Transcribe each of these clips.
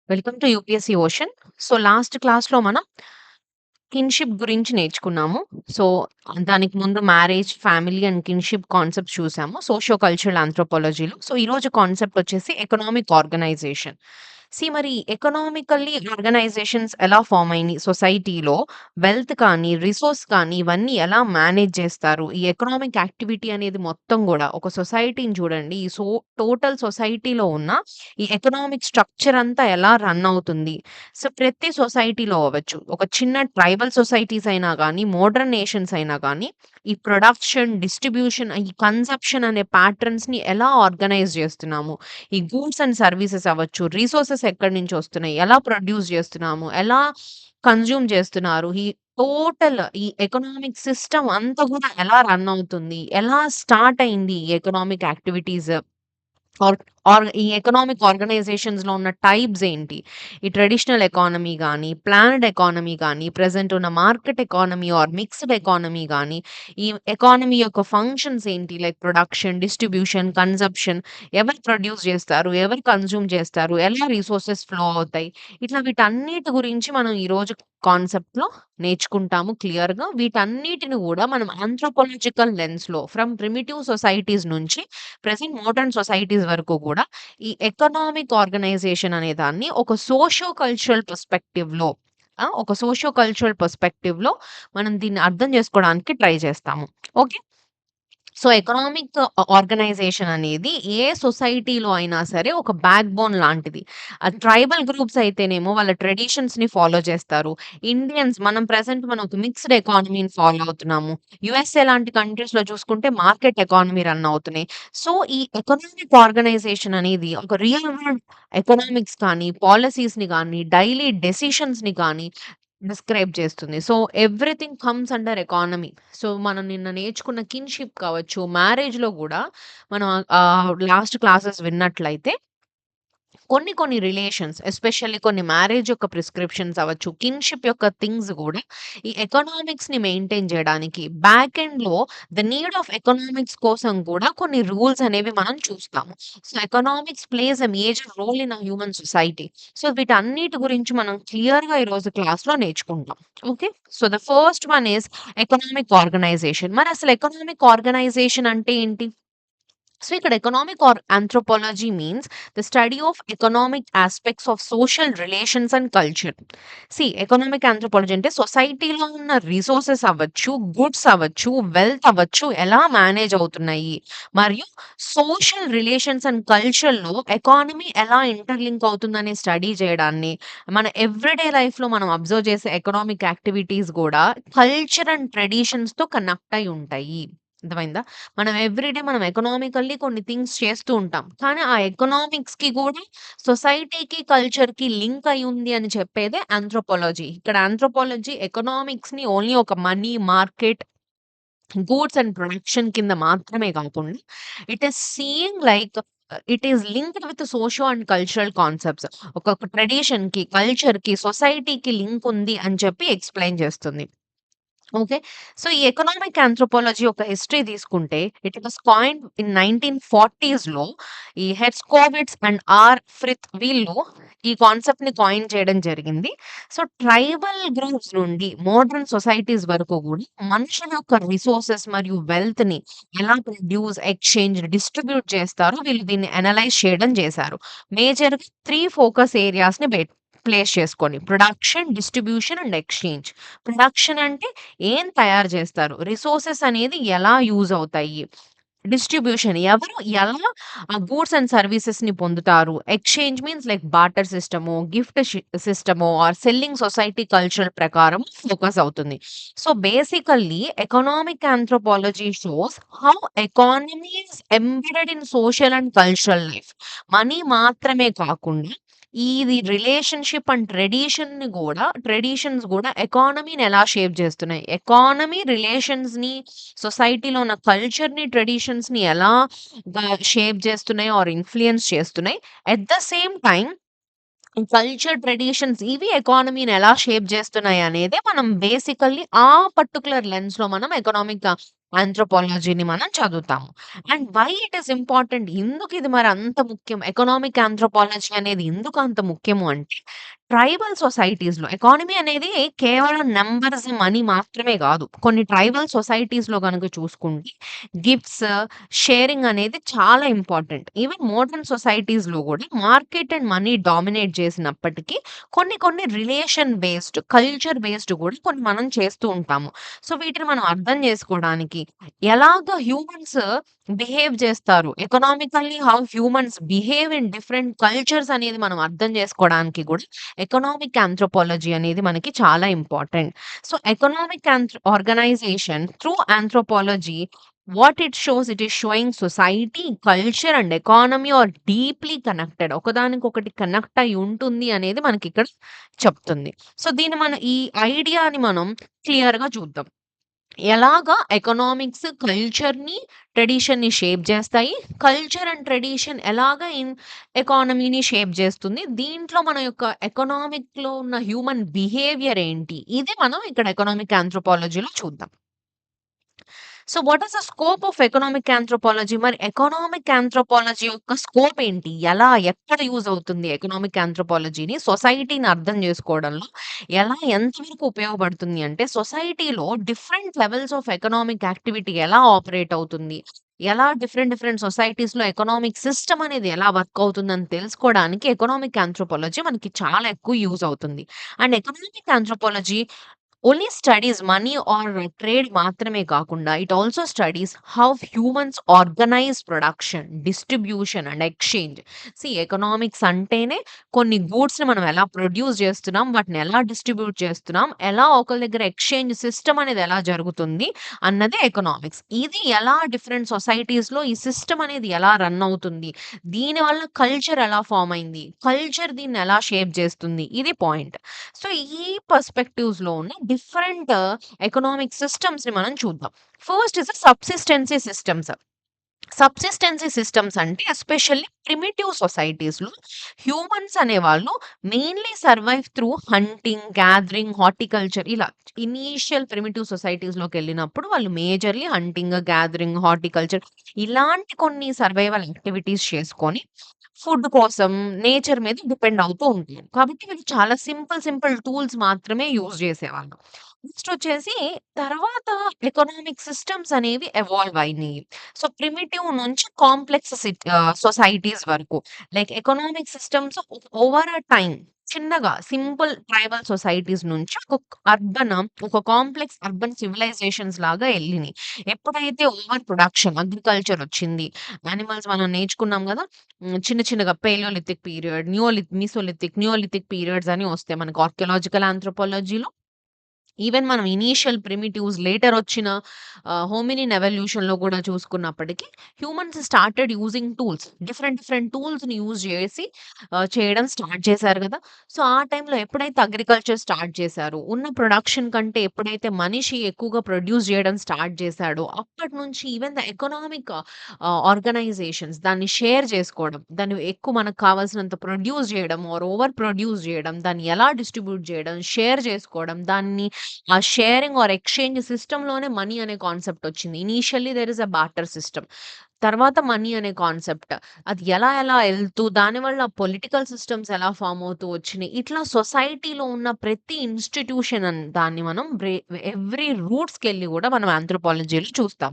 Welcome to UPSC ocean. So, last క్లాస్‌లో మనం kinship గురించి నేర్చుకున్నాము. సో, దానికి ముందు marriage, family and kinship concepts చూసాము. సోషియో కల్చరల్ ఆంథ్రోపాలజీలో. సో, ఈరోజు కాన్సెప్ట్ వచ్చేసి ఎకనామిక్ ఆర్గనైజేషన్. మరి ఎకనామికల్లీ ఆర్గనైజేషన్స్ ఎలా ఫార్మ్ అయినియి సొసైటీలో? వెల్త్ కానీ, రిసోర్స్ కానీ ఇవన్నీ ఎలా మేనేజ్ చేస్తారు? ఈ ఎకనామిక్ యాక్టివిటీ అనేది మొత్తం గూడా ఒక సొసైటీని చూడండి. టోటల్ సొసైటీలో ఉన్న ఈ ఎకనామిక్ స్ట్రక్చర్ అంతా ఎలా రన్ అవుతుంది? సో, ప్రతి సొసైటీలో అవ్వచ్చు. ఒక చిన్న ట్రైబల్ సొసైటీస్ అయినా గానీ, మోడర్న్ నేషన్స్ అయినా గానీ, ఈ ప్రొడక్షన్, డిస్ట్రిబ్యూషన్, ఈ కన్సంప్షన్ అనే ప్యాటర్న్స్‌ని ఎలా ఆర్గనైజ్ జేస్తున్నాము? ఈ గూడ్స్ అండ్ సర్వీసెస్ అవ్వచ్చు, రిసోర్సెస్ ఎక్కడి నుంచొస్తున్నాయి? ఎలా ప్రొడ్యూస్ జేస్తున్నాము? ఎలా కన్జ్యూమ్ జేస్తున్నారు? ఈ టోటల్ ఈ ఎకనామిక్ సిస్టమ్ అంతా గూడా ఎలా రన్ అవుతుంది? ఎలా స్టార్ట్ అయింది ఈ ఎకనామిక్ యాక్టివిటీస్? ఆర్ ఈ ఎకనామిక్ ఆర్గనైజేషన్స్‌లో ఉన్న టైప్స్ ఏంటి? ఈ ట్రెడిషనల్ ఎకానమీ గాని, ప్లాన్డ్ ఎకానమీ గాని, ప్రెజెంట్ ఉన్న market economy are mixed economy గాని, ఈ ఎకానమీ యొక్క ఫంక్షన్స్ ఏంటి? లైక్ ప్రొడక్షన్, డిస్ట్రిబ్యూషన్, కన్జంప్షన్, ఎవరు ప్రొడ్యూస్ చేస్తారు? ఎవరు కన్జ్యూమ్ చేస్తారు? ఎలా రిసోర్సెస్ ఫ్లో అవుతాయి? ఇట్లా వీటన్నిటి గురించి మనం ఈరోజు కాన్సెప్ట్‌లో నేర్చుకుంటాము క్లియర్‌గా. వీటన్నిటిని గూడా మనం ఆంథ్రోపాలజికల్ లెన్స్‌లో ఫ్రమ్ ప్రిమిటివ్ సొసైటీస్ నుంచి ప్రెజెంట్ మోడర్న్ సొసైటీస్ వరకు గూడా ఈ ఎకనామిక్ ఆర్గనైజేషన్ అనే దాన్ని ఒక సోషియో కల్చరల్ పర్స్పెక్టివ్‌లో ఒక సోషియో కల్చరల్ పర్స్పెక్టివ్‌లో మనం దీన్ని అర్థం చేసుకోవడానికి ట్రై చేస్తాము. ఓకే. సో, ఎకనామిక్ ఆర్గనైజేషన్ అనేది ఏ సొసైటీలో అయినా సరే ఒక బ్యాక్ బోన్ లాంటిది. ట్రైబల్ గ్రూప్స్ అయితేనేమో వాళ్ళ ట్రెడిషన్స్‌ని ఫాలో చేస్తారు. ఇండియన్స్ మనం ఒక మిక్స్డ్ ఎకానమీని ఫాలో అవుతున్నాము. యూఎస్ఏ లాంటి కంట్రీస్‌లో చూసుకుంటే మార్కెట్ ఎకానమీ రన్ అవుతున్నాయి. సో, ఈ ఎకనామిక్ ఆర్గనైజేషన్ అనేది ఒక రియల్ వరల్డ్ ఎకనామిక్స్ కానీ, పాలిసీస్‌ని గానీ, డైలీ డెసిషన్స్‌ని కానీ డిస్క్రైబ్ చేస్తుంది. So, everything comes under economy. So, మనం నిన్న నేర్చుకున్న కిన్‌షిప్ కావచ్చు, మ్యారేజ్‌లో గూడా మనం లాస్ట్ క్లాసెస్ విన్నట్లయితే కొన్ని రిలేషన్స్ ఎస్పెషల్లీ కొన్ని మ్యారేజ్ యొక్క ప్రిస్క్రిప్షన్స్ అవ్వచ్చు, కిన్‌షిప్ యొక్క థింగ్స్ గూడా ఈ ఎకనామిక్స్‌ని మెయింటైన్ జేయడానికి బ్యాక్ ఎండ్‌లో ద నీడ్ ఆఫ్ ఎకనామిక్స్ కోసం కూడా కొన్ని రూల్స్ అనేవి మనం చూస్తాము. So, economics plays a major role in human society. So, వీటన్నిటి గురించి మనం క్లియర్‌గా ఈరోజు క్లాస్‌లో నేర్చుకుంటాం. Okay. So, the first one is economic organisation. మరసలు ఎకనామిక్ ఆర్గనైజేషన్ అంటే ఏంటి? సో, ఇక్కడ economic or anthropology means the study of economic aspects of social relations and culture. Economic anthropology అంటే సొసైటీలో ఉన్న రిసోర్సెస్ అవ్వచ్చు, గుడ్స్ అవ్వచ్చు, వెల్త్ అవ్వచ్చు ఎలా మేనేజ్ అవుతున్నాయి. మరియు సోషల్ రిలేషన్స్ అండ్ కల్చర్‌లో ఎకానమీ ఎలా ఇంటర్‌లింక్ అవుతుందనే స్టడీ చేయడాన్ని, మన ఎవ్రీడే లైఫ్‌లో మనం అబ్జర్వ్ చేసే ఎకనామిక్ యాక్టివిటీస్ గూడా కల్చర్ అండ్ ట్రెడిషన్స్‌తో కనెక్ట్ అయ్యి ఉంటాయి. అర్థమైందా? మనం ఎకనామికల్లీ కొన్ని థింగ్స్ చేస్తూ ఉంటాం. కానీ ఆ ఎకనామిక్స్‌కి గూడా సొసైటీకి, కల్చర్‌కి లింక్ అయ్యుంది అని చెప్పేదే ఆంథ్రోపాలజీ. ఇక్కడ ఆంథ్రోపాలజీ ఎకనామిక్స్‌ని ఓన్లీ ఒక money, market, goods and production కింద మాత్రమే కాకుండా it is seeing like it is linked with socio and cultural concepts. ఒక ట్రెడిషన్‌కి, కల్చర్‌కి, సొసైటీకి లింక్ ఉంది అని చెప్పి ఎక్స్‌ప్లెయిన్ చేస్తుంది. ఓకే. సో, ఈ ఎకనామిక్ ఆంథ్రోపాలజీ యొక్క హిస్టరీ తీసుకుంటే, ఇట్ వాస్ కాయిన్డ్ ఇన్ 1940స్‌లో ఈ హెర్స్కోవిట్జ్ అండ్ ఫ్రిత్ వీళ్ళు ఈ కాన్సెప్ట్‌ని కాయిన్ చేయడం జరిగింది. సో, ట్రైబల్ గ్రూప్స్ నుండి మోడర్న్ సొసైటీస్ వరకు గూడా మనుషుల యొక్క రిసోర్సెస్ మరియు వెల్త్‌ని ఎలా ప్రొడ్యూస్, ఎక్స్‌చేంజ్, డిస్ట్రిబ్యూట్ చేస్తారో వీళ్ళు దీన్ని అనలైజ్ చేయడం చేశారు. మేజర్‌గా 3 ఫోకస్ ఏరియాస్‌ని ప్లేస్ చేసుకోండి. Production, distribution and exchange. Production అంటే ఏం తయారు చేస్తారు? రిసోర్సెస్ అనేది ఎలా యూజ్ అవుతాయి? డిస్ట్రిబ్యూషన్ ఎలా గూడ్స్ అండ్ సర్వీసెస్‌ని పొందుతారు? ఎక్స్‌చేంజ్ మీన్స్ లైక్ బార్టర్ సిస్టమో, గిఫ్ట్ సిస్టమో ఆర్ సెల్లింగ్ సొసైటీ కల్చర్ ప్రకారం ఫోకస్ అవుతుంది. So, basically economic anthropology shows how economy is embedded in social and cultural life. Money మాత్రమే కాకుండా ఇది రిలేషన్‌షిప్ అండ్ ట్రెడిషన్స్ గూడా ఎకానమీని ఎలా షేప్ చేస్తున్నాయి? ఎకానమీ రిలేషన్స్‌ని, సొసైటీలో ఉన్న కల్చర్‌ని, ట్రెడిషన్స్‌ని ఎలా షేప్ చేస్తున్నాయి ఆర్ ఇన్‌ఫ్లూయెన్స్ చేస్తున్నాయి. At the same time culture, traditions ఇవి ఎకానమీని ఎలా షేప్ చేస్తున్నాయి అనేదే మనం బేసికల్లీ ఆ పర్టిక్యులర్ లెన్స్‌లో మనం ఎకనామిక్ ఆంథ్రోపాలజీని మనం చదువుతాము. And why it is important, ఎందుకిది మరి అంత ముఖ్యం? ఎకనామిక్ ఆంథ్రోపాలజీ అనేది ఎందుకు అంత ముఖ్యము అంటే, ట్రైబల్ సొసైటీస్‌లో ఎకానమీ అనేది కేవలం నంబర్స్, మనీ మాత్రమే గాదు. కొన్ని ట్రైబల్ సొసైటీస్‌లో గనుక చూసుకుంటే గిఫ్ట్స్, షేరింగ్ అనేది చాలా ఇంపార్టెంట్. ఈవెన్ మోడర్న్ సొసైటీస్‌లో గూడా మార్కెట్ అండ్ మనీ డామినేట్ చేసినప్పటికీ కొన్ని కొన్ని రిలేషన్ బేస్డ్, కల్చర్ బేస్డ్ గూడా కొన్ని మనం చేస్తూ ఉంటాము. సో, వీటిని మనం అర్థం జేసుకోవడానికి ఎలాగా హ్యూమన్స్ బిహేవ్ జేస్తారు, economically how humans behave in different cultures అనేది మనం అర్థం జేసుకోవడానికి గూడా ఎకనామిక్ ఆంథ్రోపాలజీ అనేది మనకి చాలా important. So, economic organisation through anthropology what it shows, it is showing society, culture and economy are deeply connected. ఒకదానికొకటి కనెక్ట్ అయ్యి ఉంటుంది అనేది మనకిక్కడ చెప్తుంది. సో, ఈ ఐడియాని మనం క్లియర్‌గా చూద్దాం. ఎలాగా ఎకనామిక్స్ కల్చర్‌ని, ట్రెడిషన్‌ని షేప్ జేస్తాయి. కల్చర్ అండ్ ట్రెడిషన్ ఎలాగా ఎకానమీని షేప్ జేస్తుంది. దీంట్లో మన యొక్క ఎకనామిక్‌లో ఉన్న హ్యూమన్ బిహేవియర్ ఏంటి? ఇది మనం ఇక్కడ ఎకనామిక్ ఆంథ్రోపాలజీలో చూద్దాం. So, what is the scope of economic anthropology? మరి ఎకనామిక్ ఆంథ్రోపాలజీ యొక్క స్కోప్ ఏంటి? ఎక్కడ యూజ్ అవుతుంది ఎకనామిక్ ఆంథ్రోపాలజీని సొసైటీని అర్థం జేసుకోవడంలో ఎంతవరకు ఉపయోగపడుతుంది అంటే, సొసైటీలో different levels of economic activity ఎలా ఆపరేట్ అవుతుంది? డిఫరెంట్ డిఫరెంట్ సొసైటీస్‌లో ఎకనామిక్ సిస్టమ్ అనేది ఎలా వర్క్ అవుతుందని తెలుసుకోవడానికి ఎకనామిక్ ఆంథ్రోపాలజీ మనకి చాలా ఎక్కువ యూజ్ అవుతుంది. And economic anthropology only studies money are trade మాత్రమే కాకుండా it also studies how humans organise production, distribution and exchange. Economics అంటేనే కొన్ని గూడ్స్ ని మనం ఎలా ప్రొడ్యూస్ చేస్తున్నాం, వాటిని ఎలా డిస్ట్రిబ్యూట్ చేస్తున్నాం, ఒకరి దగ్గర ఎక్స్చేంజ్ సిస్టమ్ అనేది ఎలా జరుగుతుంది అన్నదే ఎకనామిక్స్. ఇది డిఫరెంట్ సొసైటీస్ లో ఈ సిస్టమ్ అనేది ఎలా రన్ అవుతుంది, దీని వల్ల కల్చర్ ఎలా ఫామ్ అయింది, కల్చర్ దీన్ని ఎలా షేప్ చేస్తుంది, ఇది పాయింట్. సో, ఈ పర్స్పెక్టివ్స్‌లో ఉన్న డిఫరెంట్ ఎకనామిక్ సిస్టమ్స్‌ని మనం చూద్దాం. First is subsistence systems. Subsistence systems అంటే ఎస్పెషల్లీ ప్రిమిటివ్ సొసైటీస్‌లో హ్యూమన్స్ అనేవాళ్ళు mainly survive through hunting, gathering, horticulture ఇలా. ఇనీషియల్ ప్రిమిటివ్ సొసైటీస్‌లోకెళ్ళినప్పుడు వాళ్ళు మేజర్‌లీ హంటింగ్, గ్యాదరింగ్, హార్టికల్చర్ ఇలాంటి కొన్ని సర్వైవల్ యాక్టివిటీస్ చేసుకొని ఫుడ్ కోసం నేచర్ మీద డిపెండ్ అవుతూ ఉంటారు. కాబట్టి వీళ్ళు చాలా సింపుల్ సింపుల్ టూల్స్ మాత్రమే యూజ్ చేసేవాళ్ళు. నెక్స్ట్ వచ్చేసి తర్వాత ఎకనామిక్ సిస్టమ్స్ అనేవి ఎవాల్వ్ అయినియి. సో, ప్రిమిటివ్ నుంచి కాంప్లెక్స్ సొసైటీస్ వరకు. Like economic systems over a time చిన్నగా సింపుల్ ట్రైబల్ సొసైటీస్ నుంచి ఒక కాంప్లెక్స్ అర్బన్ సివిలైజేషన్స్ లాగా ఎళ్ళినియి. ఎప్పుడైతే ఓవర్ ప్రొడక్షన్, అగ్రికల్చర్ వచ్చింది. యానిమల్స్ మనం నేర్చుకున్నాం గదా! చిన్న చిన్నగా పేలియోలిథిక్ పీరియడ్, నియోలిథిక్ పీరియడ్స్ అని వస్తాయి మనకు ఆర్కియాలజికల్ ఆంథ్రోపాలజీలో. ఈవెన్ మనం ఇనీషియల్ ప్రిమిటివ్స్ లేటర్ వచ్చిన హోమినిన్ ఎవల్యూషన్‌లో గూడా చూసుకున్నప్పటికి humans started using tools. Different different టూల్స్‌ని యూజ్ చేసి చేయడం స్టార్ట్ చేశారు గదా! సో, ఆ టైంలో ఎప్పుడైతే అగ్రికల్చర్ స్టార్ట్ చేశారో, ఉన్న ప్రొడక్షన్ కంటే ఎప్పుడైతే మనిషి ఎక్కువగా ప్రొడ్యూస్ చేయడం స్టార్ట్ చేశాడో, అప్పటినుంచి ఈవెన్ ద ఎకనామిక్ ఆర్గనైజేషన్స్ దాన్ని షేర్ చేసుకోవడం, దాన్ని ఎక్కువ మనకు కావాల్సినంత ప్రొడ్యూస్ చేయడం ఆర్ ఓవర్ ప్రొడ్యూస్ చేయడం, దాన్ని ఎలా డిస్ట్రిబ్యూట్ చేయడం, షేర్ చేసుకోవడం, దాన్ని ఆ షేరింగ్ ఆర్ ఎక్స్‌చేంజ్ సిస్టమ్‌లోనే మనీ అనే కాన్సెప్ట్ వచ్చింది. Initially there is a barter system. తర్వాత మనీ అనే కాన్సెప్ట్. అది ఎలా ఎళ్తూ దానివల్ల పొలిటికల్ సిస్టమ్స్ ఎలా ఫార్మ్ అవుతూ వచ్చినియి. ఇట్లా సొసైటీలో ఉన్న ప్రతి ఇన్‌స్టిట్యూషన్ దాన్ని మనం ఎవ్రి రూట్స్‌కెళ్ళి గూడా మనం ఆంథ్రోపాలజీలో చూస్తాం.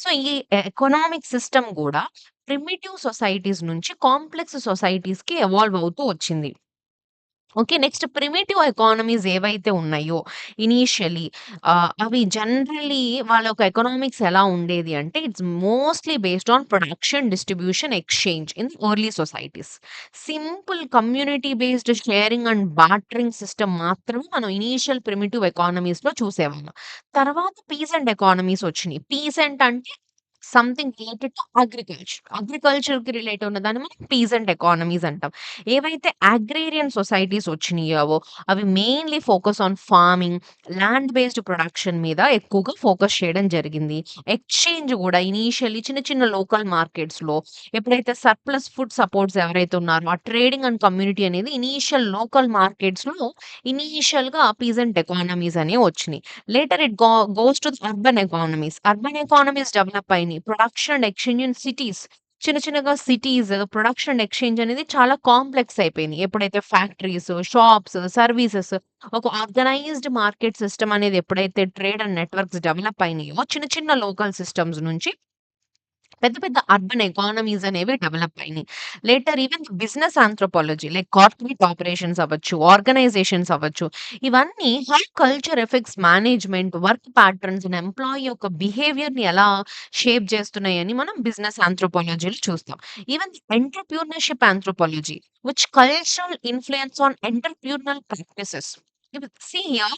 సో, ఈ ఎకనామిక్ సిస్టమ్ గూడా ప్రిమిటివ్ సొసైటీస్ నుంచి కాంప్లెక్స్ సొసైటీస్‌కి ఎవాల్వ్ అవుతూ వచ్చింది. ఓకే. నెక్స్ట్ ప్రిమిటివ్ ఎకానమీస్ ఏవైతే ఉన్నాయో ఇనీషియల్లీ అవి జనరల్లీ వాళ్ళ యొక్క ఎకనామిక్స్ ఎలా ఉండేది అంటే it's mostly based on production, distribution, exchange in early societies. Simple community based sharing and bartering system మాత్రమే మనం ఇనీషియల్ ప్రిమిటివ్ ఎకానమీస్‌లో చూసేవాళ్ళం. తర్వాత పీసెంట్ ఎకానమీస్ వచ్చినియి. పీసెంట్ అంటే సంథింగ్ రిలేటెడ్ టు అగ్రికల్చర్. అగ్రికల్చర్‌కి రిలేట్ ఉన్నదాన్ని మనం పీజెంట్ ఎకానమీస్ అంటాం. ఏవైతే అగ్రేరియన్ సొసైటీస్ వచ్చినియ్యావో అవి mainly focus on farming, land based production మీద ఎక్కువగా ఫోకస్ చేయడం జరిగింది. ఎక్స్‌చేంజ్ గూడా ఇనీషియల్లీ చిన్న చిన్న లోకల్ మార్కెట్స్‌లో ఎప్పుడైతే సర్ప్లస్ ఫుడ్ సపోర్ట్స్ ఎవరైతే ఉన్నారో ఆ ట్రేడింగ్ అండ్ కమ్యూనిటీ అనేది ఇనీషియల్ లోకల్ మార్కెట్స్‌లో ఇనీషియల్‌గా పీజెంట్ ఎకానమీస్ అనేవి వచ్చినియి. Later it goes to urban economies. Urban economies develop అయినియి. Production and exchange in cities. చిన్న చిన్నగా సిటీస్ ప్రొడక్షన్ అండ్ ఎక్స్‌చేంజ్ అనేది చాలా కాంప్లెక్స్ అయిపోయినియి. ఎప్పుడైతే ఫ్యాక్టరీస్, షాప్స్, సర్వీసెస్ ఒక ఆర్గనైజ్డ్ మార్కెట్ సిస్టమ్ అనేది ఎప్పుడైతే ట్రేడ్ అండ్ నెట్వర్క్స్ డెవలప్ అయినాయో చిన్న చిన్న లోకల్ సిస్టమ్స్ నుంచి పెద్ద పెద్ద అర్బన్ ఎకానమీస్ అనేవి డెవలప్ అయినాయి. Later even business anthropology like corporate operations అవ్వచ్చు, ఆర్గనైజేషన్స్ అవ్వచ్చు. ఇవన్నీ how culture effects management, work patterns and employee యొక్క బిహేవియర్‌ని ఎలా షేప్ చేస్తున్నాయని మనం బిజినెస్ ఆంథ్రోపాలజీలో చూస్తాం. Even entrepreneurship anthropology which cultural influence on entrepreneurial practices. ఇప్పుడు see here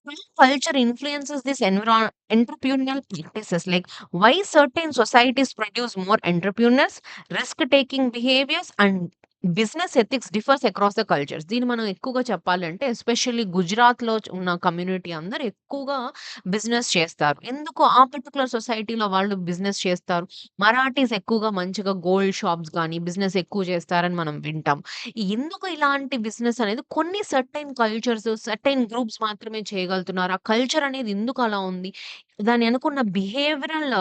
how culture influences this entrepreneurial practices like why certain societies produce more entrepreneurs, risk taking behaviors and business ethics differs across the cultures. దీన్ని మనం ఎక్కువగా చెప్పాలంటే especially గుజరాత్‌లో ఉన్న community అందరూ ఎక్కువగా business చేస్తారు. ఎందుకు ఆ పర్టిక్యులర్ సొసైటీలో వాళ్ళు బిజినెస్ చేస్తారు. మరాఠీస్ ఎక్కువగా మంచిగా గోల్డ్ షాప్స్ గాని, బిజినెస్ ఎక్కువ చేస్తారని మనం వింటాం. ఎందుకు ఇలాంటి బిజినెస్ అనేది కొన్ని సర్టెన్ కల్చర్స్, సర్టెన్ గ్రూప్స్ మాత్రమే చేయగలుగుతున్నారు. ఆ కల్చర్ అనేది ఎందుకు అలా ఉంది? దాని వెనకున్న బిహేవియరల్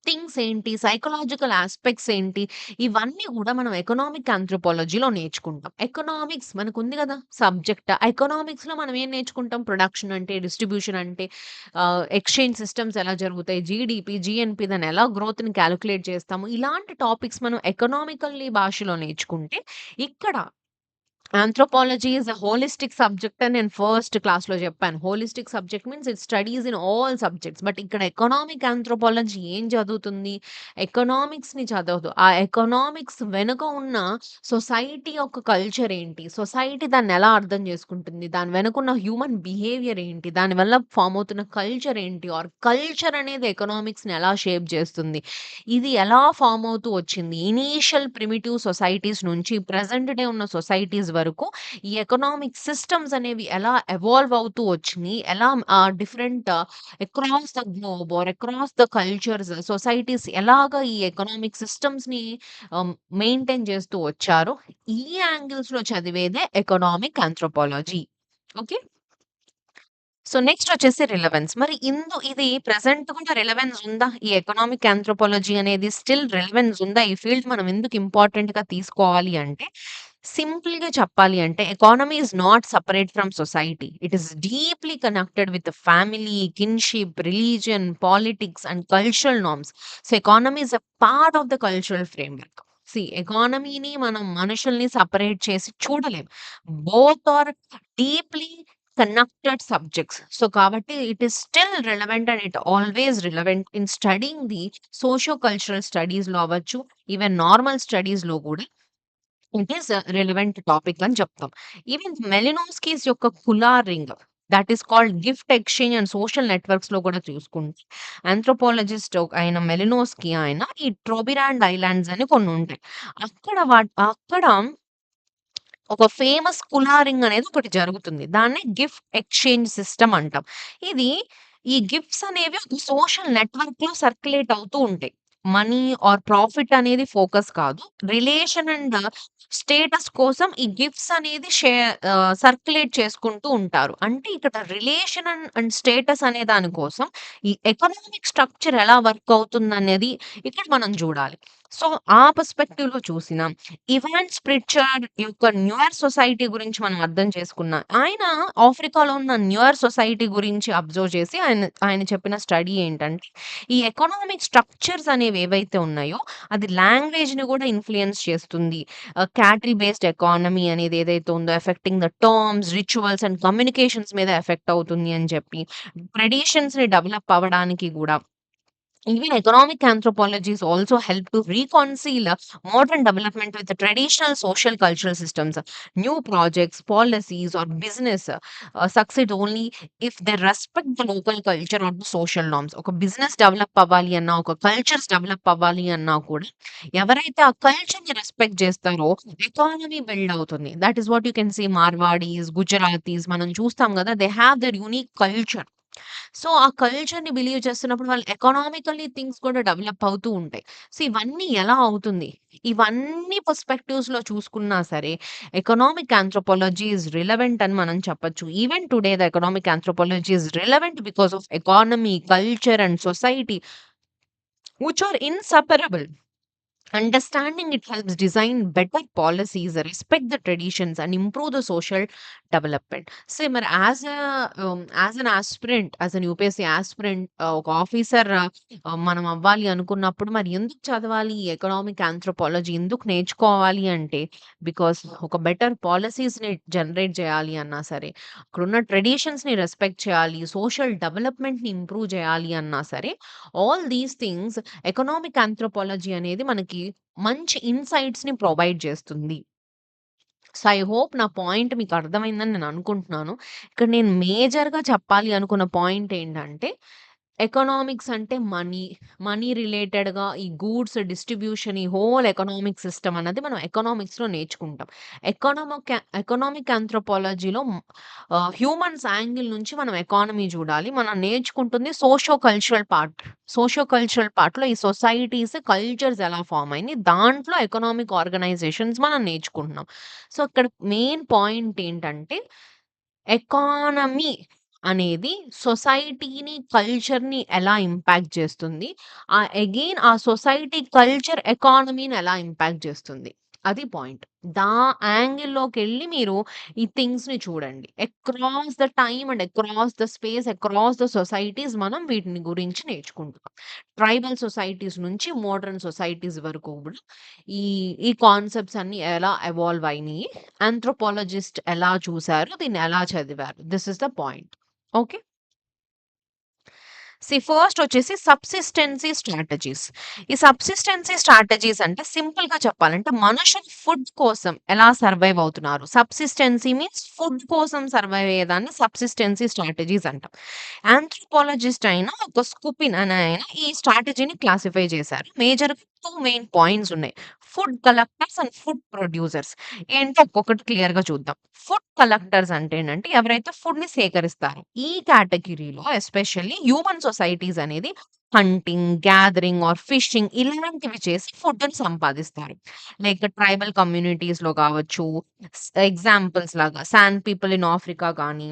థింగ్స్ ఏంటి? సైకలాజికల్ యాస్పెక్ట్స్ ఏంటి? ఇవన్నీ గూడా మనం ఎకనామిక్ ఆంథ్రోపాలజీలో నేర్చుకుంటాం. ఎకనామిక్స్ మనకుంది గదా! సబ్జెక్ట్. ఎకనామిక్స్‌లో మనం ఏం నేర్చుకుంటాం? ప్రొడక్షన్ అంటే, డిస్ట్రిబ్యూషన్ అంటే, ఎక్స్‌చేంజ్ సిస్టమ్స్ ఎలా జరుగుతాయి? జీడీపీ, జీఎన్‌పీ దాన్ని ఎలా గ్రోత్‌ని కాలిక్యులేట్ చేస్తాము? ఇలాంటి టాపిక్స్ మనం ఎకనామికల్లీ భాషలో నేర్చుకుంటే, ఇక్కడ anthropology is a holistic subject అని నేను ఫస్ట్ క్లాస్‌లో జెప్పాను. Holistic subject means it studies in all subjects. But ఇక్కడ ఎకనామిక్ ఆంథ్రోపాలజీ ఏం చదువుతుంది? ఎకనామిక్స్‌ని చదవదు. ఆ ఎకనామిక్స్ వెనుక ఉన్న సొసైటీ యొక్క కల్చర్ ఏంటి? సొసైటీ దాన్నెలా అర్థం చేసుకుంటుంది? దాని వెనకున్న హ్యూమన్ బిహేవియర్ ఏంటి? దానివల్ల ఫార్మ్ అవుతున్న కల్చర్ ఏంటి? ఆర్ కల్చర్ అనేది ఎకనామిక్స్‌ని ఎలా షేప్ చేస్తుంది? ఇది ఎలా ఫార్మ్ అవుతూ వచ్చింది? ఇనీషియల్ ప్రిమిటివ్ సొసైటీస్ నుంచి ప్రెజెంట్ డే ఉన్న సొసైటీస్ వరకు ఈ ఎకనామిక్ సిస్టమ్స్ అనేవి ఎలా ఎవాల్వ్ అవుతూ వచ్చినియి? ఎలా different across the globe or across the cultures societies ఎలాగా ఈ ఎకనామిక్ సిస్టమ్స్‌ని మెయింటైన్ చేస్తూ వచ్చారో ఈ యాంగిల్స్‌లో చదివేదే ఎకనామిక్ ఆంథ్రోపాలజీ. ఓకే. సో, నెక్స్టొచ్చేసి రిలవెన్స్. మరి ఇది ప్రెజెంట్ కూడా రిలవెన్స్ ఉందా? ఈ ఎకనామిక్ ఆంథ్రోపాలజీ అనేది స్టిల్ రిలవెన్స్ ఉందా? ఈ ఫీల్డ్ మనం ఎందుకు ఇంపార్టెంట్‌గా తీసుకోవాలి అంటే, సింపుల్‌గా చెప్పాలి అంటే economy is not separate from society. It is deeply connected with family, kinship, religion, politics and cultural norms. So, economy is a part of the cultural framework. ఎకానమీని మనం మనుషుల్ని సెపరేట్ చేసి చూడలేం. Both are deeply connected subjects. So, కాబట్టి it is still relevant and it always relevant in studying the socio cultural స్టడీస్‌లో అవ్వచ్చు, even normal స్టడీస్‌లో గూడా ఇట్ ఈస్ రిలవెంట్ టాపిక్ అని చెప్తాం. ఈవెన్ మెలినోస్కిస్ యొక్క Kula ring that is called gift exchange and social నెట్వర్క్స్‌లో కూడా చూసుకుంటే ఆంథ్రోపాలజిస్ట్ అయిన మెలినోస్కి ఆయన ఈ ట్రోబిరాండ్ ఐలాండ్స్ అని కొన్నుంటాయి. అక్కడ ఒక ఫేమస్ కులారింగ్ అనేది ఒకటి జరుగుతుంది. దాన్నే గిఫ్ట్ ఎక్స్‌చేంజ్ సిస్టమ్ అంటాం. ఇది ఈ గిఫ్ట్స్ అనేవి ఒక సోషల్ నెట్వర్క్‌లో సర్క్యులేట్ అవుతూ ఉంటాయి. మనీ ఆర్ ప్రాఫిట్ అనేది ఫోకస్ కాదు. రిలేషన్ అండ్ స్టేటస్ కోసం ఈ గిఫ్ట్స్ అనేది సర్క్యులేట్ చేసుకుంటూ ఉంటారు. అంటే ఇక్కడ రిలేషన్ అండ్ స్టేటస్ అనే దాని కోసం ఈ ఎకనామిక్ స్ట్రక్చర్ ఎలా వర్క్ అవుతుందనేది ఇక్కడ మనం జూడాలి. సో, ఆ పర్స్‌పెక్టివ్‌లో చూసినా ఇవాన్ స్ప్రిట్‌చర్ యొక్క న్యూయర్ సొసైటీ గురించి మనం అర్థం చేసుకున్నా. ఆయన ఆఫ్రికాలో ఉన్న న్యూయర్ సొసైటీ గురించి అబ్జర్వ్ చేసి ఆయన ఆయన చెప్పిన స్టడీ ఏంటంటే, ఈ ఎకనామిక్ స్ట్రక్చర్స్ అనేవి ఏవైతే ఉన్నాయో, అది లాంగ్వేజ్‌ని కూడా ఇన్‌ఫ్లూయెన్స్ చేస్తుంది. క్యాటిల్ బేస్డ్ ఎకానమీ అనేది ఏదైతే ఉందో affecting the terms, rituals and communications మీద ఎఫెక్ట్ అవుతుంది అని చెప్పి, ట్రెడిషన్స్‌ని డెవలప్ అవ్వడానికి గూడా Even economic anthropologies also help to reconcile modern development with the traditional social cultural systems. New projects, policies, or business succeed only if they respect the local culture or the social norms. ఒక business develop అవ్వాలి అన్నా, ఒక cultures develop అవ్వాలి అన్నా కూడా ఎవరైతే ఆ culture ని రెస్పెక్ట్ చేస్తారో ఎకానమీ బిల్డ్ అవుతుంది. That is what you can see Marwaris, Gujaratis మనం చూస్తాం కదా, they have their unique culture. So, ఆ కల్చర్‌ని బిలీవ్ చేస్తున్నప్పుడు వాళ్ళు ఎకనామికల్లీ థింగ్స్ కూడా డెవలప్ అవుతూ ఉంటాయి. సో, ఇవన్నీ ఎలా అవుతుంది? ఇవన్నీ పర్స్‌పెక్టివ్స్‌లో చూసుకున్నా సరే, ఎకనామిక్ ఆంథ్రోపాలజీ ఈస్ రిలవెంట్ అని మనం చెప్పొచ్చు. Even today the economic anthropology is relevant because of economy, culture and society which are inseparable. Understanding it helps design better policies, respect the traditions, and improve the social development. See, మరి as an aspirant, as an UPSC aspirant, ఒక officer మనం అవ్వాలి అనుకున్నప్పుడు మరి ఎందుకు చదవాలి ఈ economic anthropology? ఎందుకు నేర్చుకోవాలి అంటే, బికాస్ ఒక బెటర్ పాలిసీస్‌ని జనరేట్ చేయాలి అన్నా సరే, అక్కడున్న ట్రెడిషన్స్‌ని రెస్పెక్ట్ చేయాలి, సోషల్ డెవలప్‌మెంట్‌ని ఇంప్రూవ్ చేయాలి అన్నా సరే, all these things economic anthropology అనేది మనకి మంచి ఇన్‌సైట్స్‌ని ప్రొవైడ్ చేస్తుంది. సో, ఐ హోప్ నా పాయింట్ మీకు అర్థమైందని నేను అనుకుంటున్నాను. ఇక్కడ నేను మేజర్‌గా చెప్పాలి అనుకున్న పాయింట్ ఏంటంటే, ఎకనామిక్స్ అంటే మనీ, మనీ రిలేటెడ్‌గా ఈ గూడ్స్ డిస్ట్రిబ్యూషన్, ఈ హోల్ ఎకనామిక్ సిస్టమ్ అన్నది మనం ఎకనామిక్స్‌లో నేర్చుకుంటాం. ఎకనామిక్ ఆంథ్రోపాలజీలో హ్యూమన్స్ యాంగిల్ నుంచి మనం ఎకానమీ చూడాలి. మనం నేర్చుకుంటుంది socio cultural part. Socio cultural పార్ట్‌లో ఈ సొసైటీస్, కల్చర్స్ ఎలా ఫార్మ్ అయినయి, దాంట్లో ఎకనామిక్ ఆర్గనైజేషన్స్ మనం నేర్చుకుంటున్నాం. సో, ఇక్కడ మెయిన్ పాయింట్ ఏంటంటే, ఎకానమీ అనేది సొసైటీని, కల్చర్‌ని ఎలా ఇంపాక్ట్ చేస్తుంది? ఆ సొసైటీ, కల్చర్, ఎకానమీని ఎలా ఇంపాక్ట్ చేస్తుంది? అది పాయింట్. యాంగిల్‌లోకెళ్ళి మీరు ఈ థింగ్స్‌ని చూడండి. Across the time and across the space, across the societies మనం వీటిని గురించి నేర్చుకుంటున్నాం. ట్రైబల్ సొసైటీస్ నుంచి మోడర్న్ సొసైటీస్ వరకు గూడా ఈ ఈ కాన్సెప్ట్స్ అన్నీ ఎలా ఎవాల్వ్ అయినియి, ఆంథ్రోపాలజిస్ట్ ఎలా చూసారు, దీన్ని ఎలా చదివారు. This is the point. Okay. First వచ్చేసి సబ్సిస్టెన్సీ స్ట్రాటజీస్. ఈ సబ్సిస్టెన్సీ స్ట్రాటజీస్ అంటే సింపుల్‌గా చెప్పాలంటే మనుషులు ఫుడ్ కోసం ఎలా సర్వైవ్ అవుతున్నారు. సబ్సిస్టెన్సీ మీన్స్ ఫుడ్ కోసం సర్వైవ్ అయ్యేదాన్ని సబ్సిస్టెన్సీ స్ట్రాటజీస్ అంటాం. ఆంథ్రోపాలజిస్ట్ అయిన ఒక స్కూపిన్ అనే ఆయన ఈ స్ట్రాటజీని క్లాసిఫై చేశారు. మేజర్‌గా 2 మెయిన్ పాయింట్స్ ఉన్నాయి. Food collectors and food producers. ఏంటో ఒక్కొక్కటి క్లియర్‌గా చూద్దాం. ఫుడ్ కలెక్టర్స్ అంటే ఏంటంటే ఎవరైతే ఫుడ్‌ని సేకరిస్తారో. ఈ కేటగిరీలో ఎస్పెషల్లీ హ్యూమన్ సొసైటీస్ అనేది హంటింగ్, గ్యాదరింగ్ ఆర్ ఫిషింగ్ ఇలాంటివి చేసి ఫుడ్‌ని సంపాదిస్తారు. లైక్ ట్రైబల్ కమ్యూనిటీస్‌లో కావచ్చు, ఎగ్జాంపుల్స్ లాగా సాండ్ పీపుల్ ఇన్ ఆఫ్రికా గాని,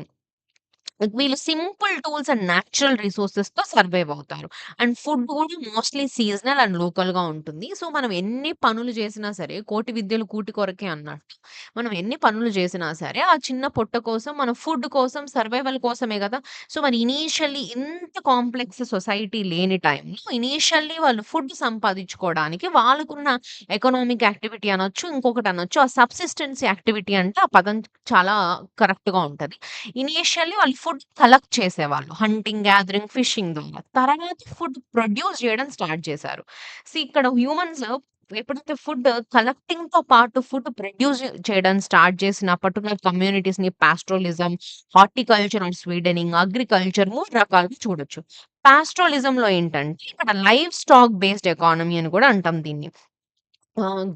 వీళ్ళు సింపుల్ టూల్స్ అండ్ నేచురల్ రిసోర్సెస్‌తో సర్వైవ్ అవుతారు. అండ్ ఫుడ్ కూడా మోస్ట్‌లీ సీజనల్ అండ్ లోకల్‌గా ఉంటుంది. సో, మనం ఎన్ని పనులు చేసినా సరే, కోటి విద్యలు కూటి కొరకే అన్నట్టు. మనం ఎన్ని పనులు చేసినా సరే, ఆ చిన్న పొట్ట కోసం, మన ఫుడ్ కోసం, సర్వైవల్ కోసమే గదా! సో, మరి ఇనీషియల్లీ ఇంత కాంప్లెక్స్ సొసైటీ లేని టైంలో ఇనీషియల్లీ వాళ్ళు ఫుడ్ సంపాదించుకోవడానికి వాళ్ళకున్న ఎకనామిక్ యాక్టివిటీ అనొచ్చు, ఇంకొకటి అనొచ్చు. ఆ సబ్సిస్టెన్సీ యాక్టివిటీ అంటే ఆ పదం చాలా కరెక్ట్‌గా ఉంటది. ఇనీషియల్లీ వాళ్ళు ఫుడ్ కలెక్ట్ చేసేవాళ్ళు. హంటింగ్, గ్యాదరింగ్, ఫిషింగ్ ద్వారా. తర్వాత ఫుడ్ ప్రొడ్యూస్ చేయడం స్టార్ట్ చేశారు. ఇక్కడ హ్యూమన్స్ ఎప్పుడైతే ఫుడ్ కలెక్టింగ్‌తో పాటు ఫుడ్ ప్రొడ్యూస్ చేయడం స్టార్ట్ చేసిన పర్టిక్యులర్ కమ్యూనిటీస్‌ని పాస్టోరలిజం, హార్టికల్చర్ అండ్ స్వీడనింగ్, అగ్రికల్చర్ 3 రకాలుగా చూడొచ్చు. పాస్టోరలిజంలో ఏంటంటే ఇక్కడ లైవ్ స్టాక్ బేస్డ్ ఎకానమీ అని కూడా అంటాం దీన్ని.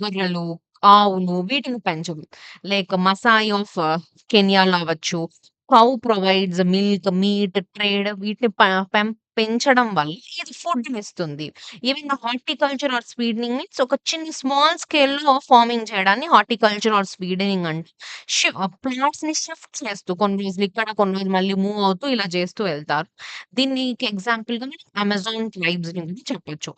గొర్రెలు, ఆవులు వీటిని పెంచడం. లైక్ మసాయి ఆఫ్ కెన్యాలో అవ్వచ్చు. Cow provides milk, meat, trade వీటిని పెంచడం వల్ల ఇది ఫుడ్‌నిస్తుంది. Even the horticulture or swiddening means ఒక చిన్న స్మాల్ స్కేల్‌లో ఫార్మింగ్ చేయడాన్ని హార్టికల్చర్ ఆర్ స్వీడనింగ్ అంటే ప్లాంట్స్‌ని షిఫ్ట్ చేస్తూ కొన్ని రోజులు ఇక్కడ, కొన్ని రోజులు మళ్ళీ మూవ్ అవుతూ ఇలా చేస్తూ వెళ్తారు. దీనికి ఎగ్జాంపుల్‌గా మనం అమెజాన్ ట్రైబ్స్‌ని కూడా చెప్పొచ్చు.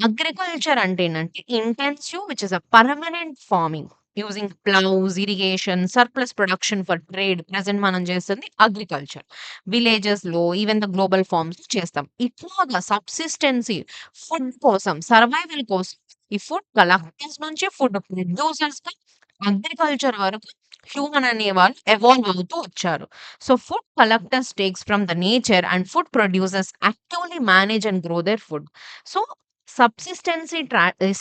అగ్రికల్చర్ అంటే ఏంటంటే intensive which is permanent farming using ploughs, irrigation, surplus production for trade. Present మనం చేస్తుంది అగ్రికల్చర్. విలేజెస్‌లో ఈవెన్ ద గ్లోబల్ ఫార్మ్స్ చేస్తాం. ఇట్లాగా సబ్సిస్టెన్సీ ఫుడ్ కోసం, సర్వైవల్ కోసం ఈ ఫుడ్ కలెక్టర్స్ నుంచి ఫుడ్ ప్రొడ్యూసర్స్‌గా అగ్రికల్చర్ వరకు హ్యూమన్ అనేవాళ్ళు ఎవాల్వ్ అవుతూ వచ్చారు. So, food collectors takes from the nature and food producers actively manage and grow their food. So, subsistency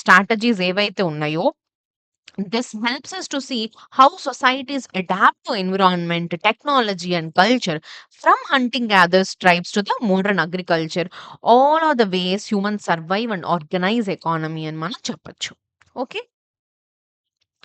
strategies ఏవైతే ఉన్నాయో, this helps us to see how societies adapt to environment, technology, and culture from hunting gathers tribes to the modern agriculture. All are the ways humans survive and organize economy and మనం చెప్పొచ్చు. Okay.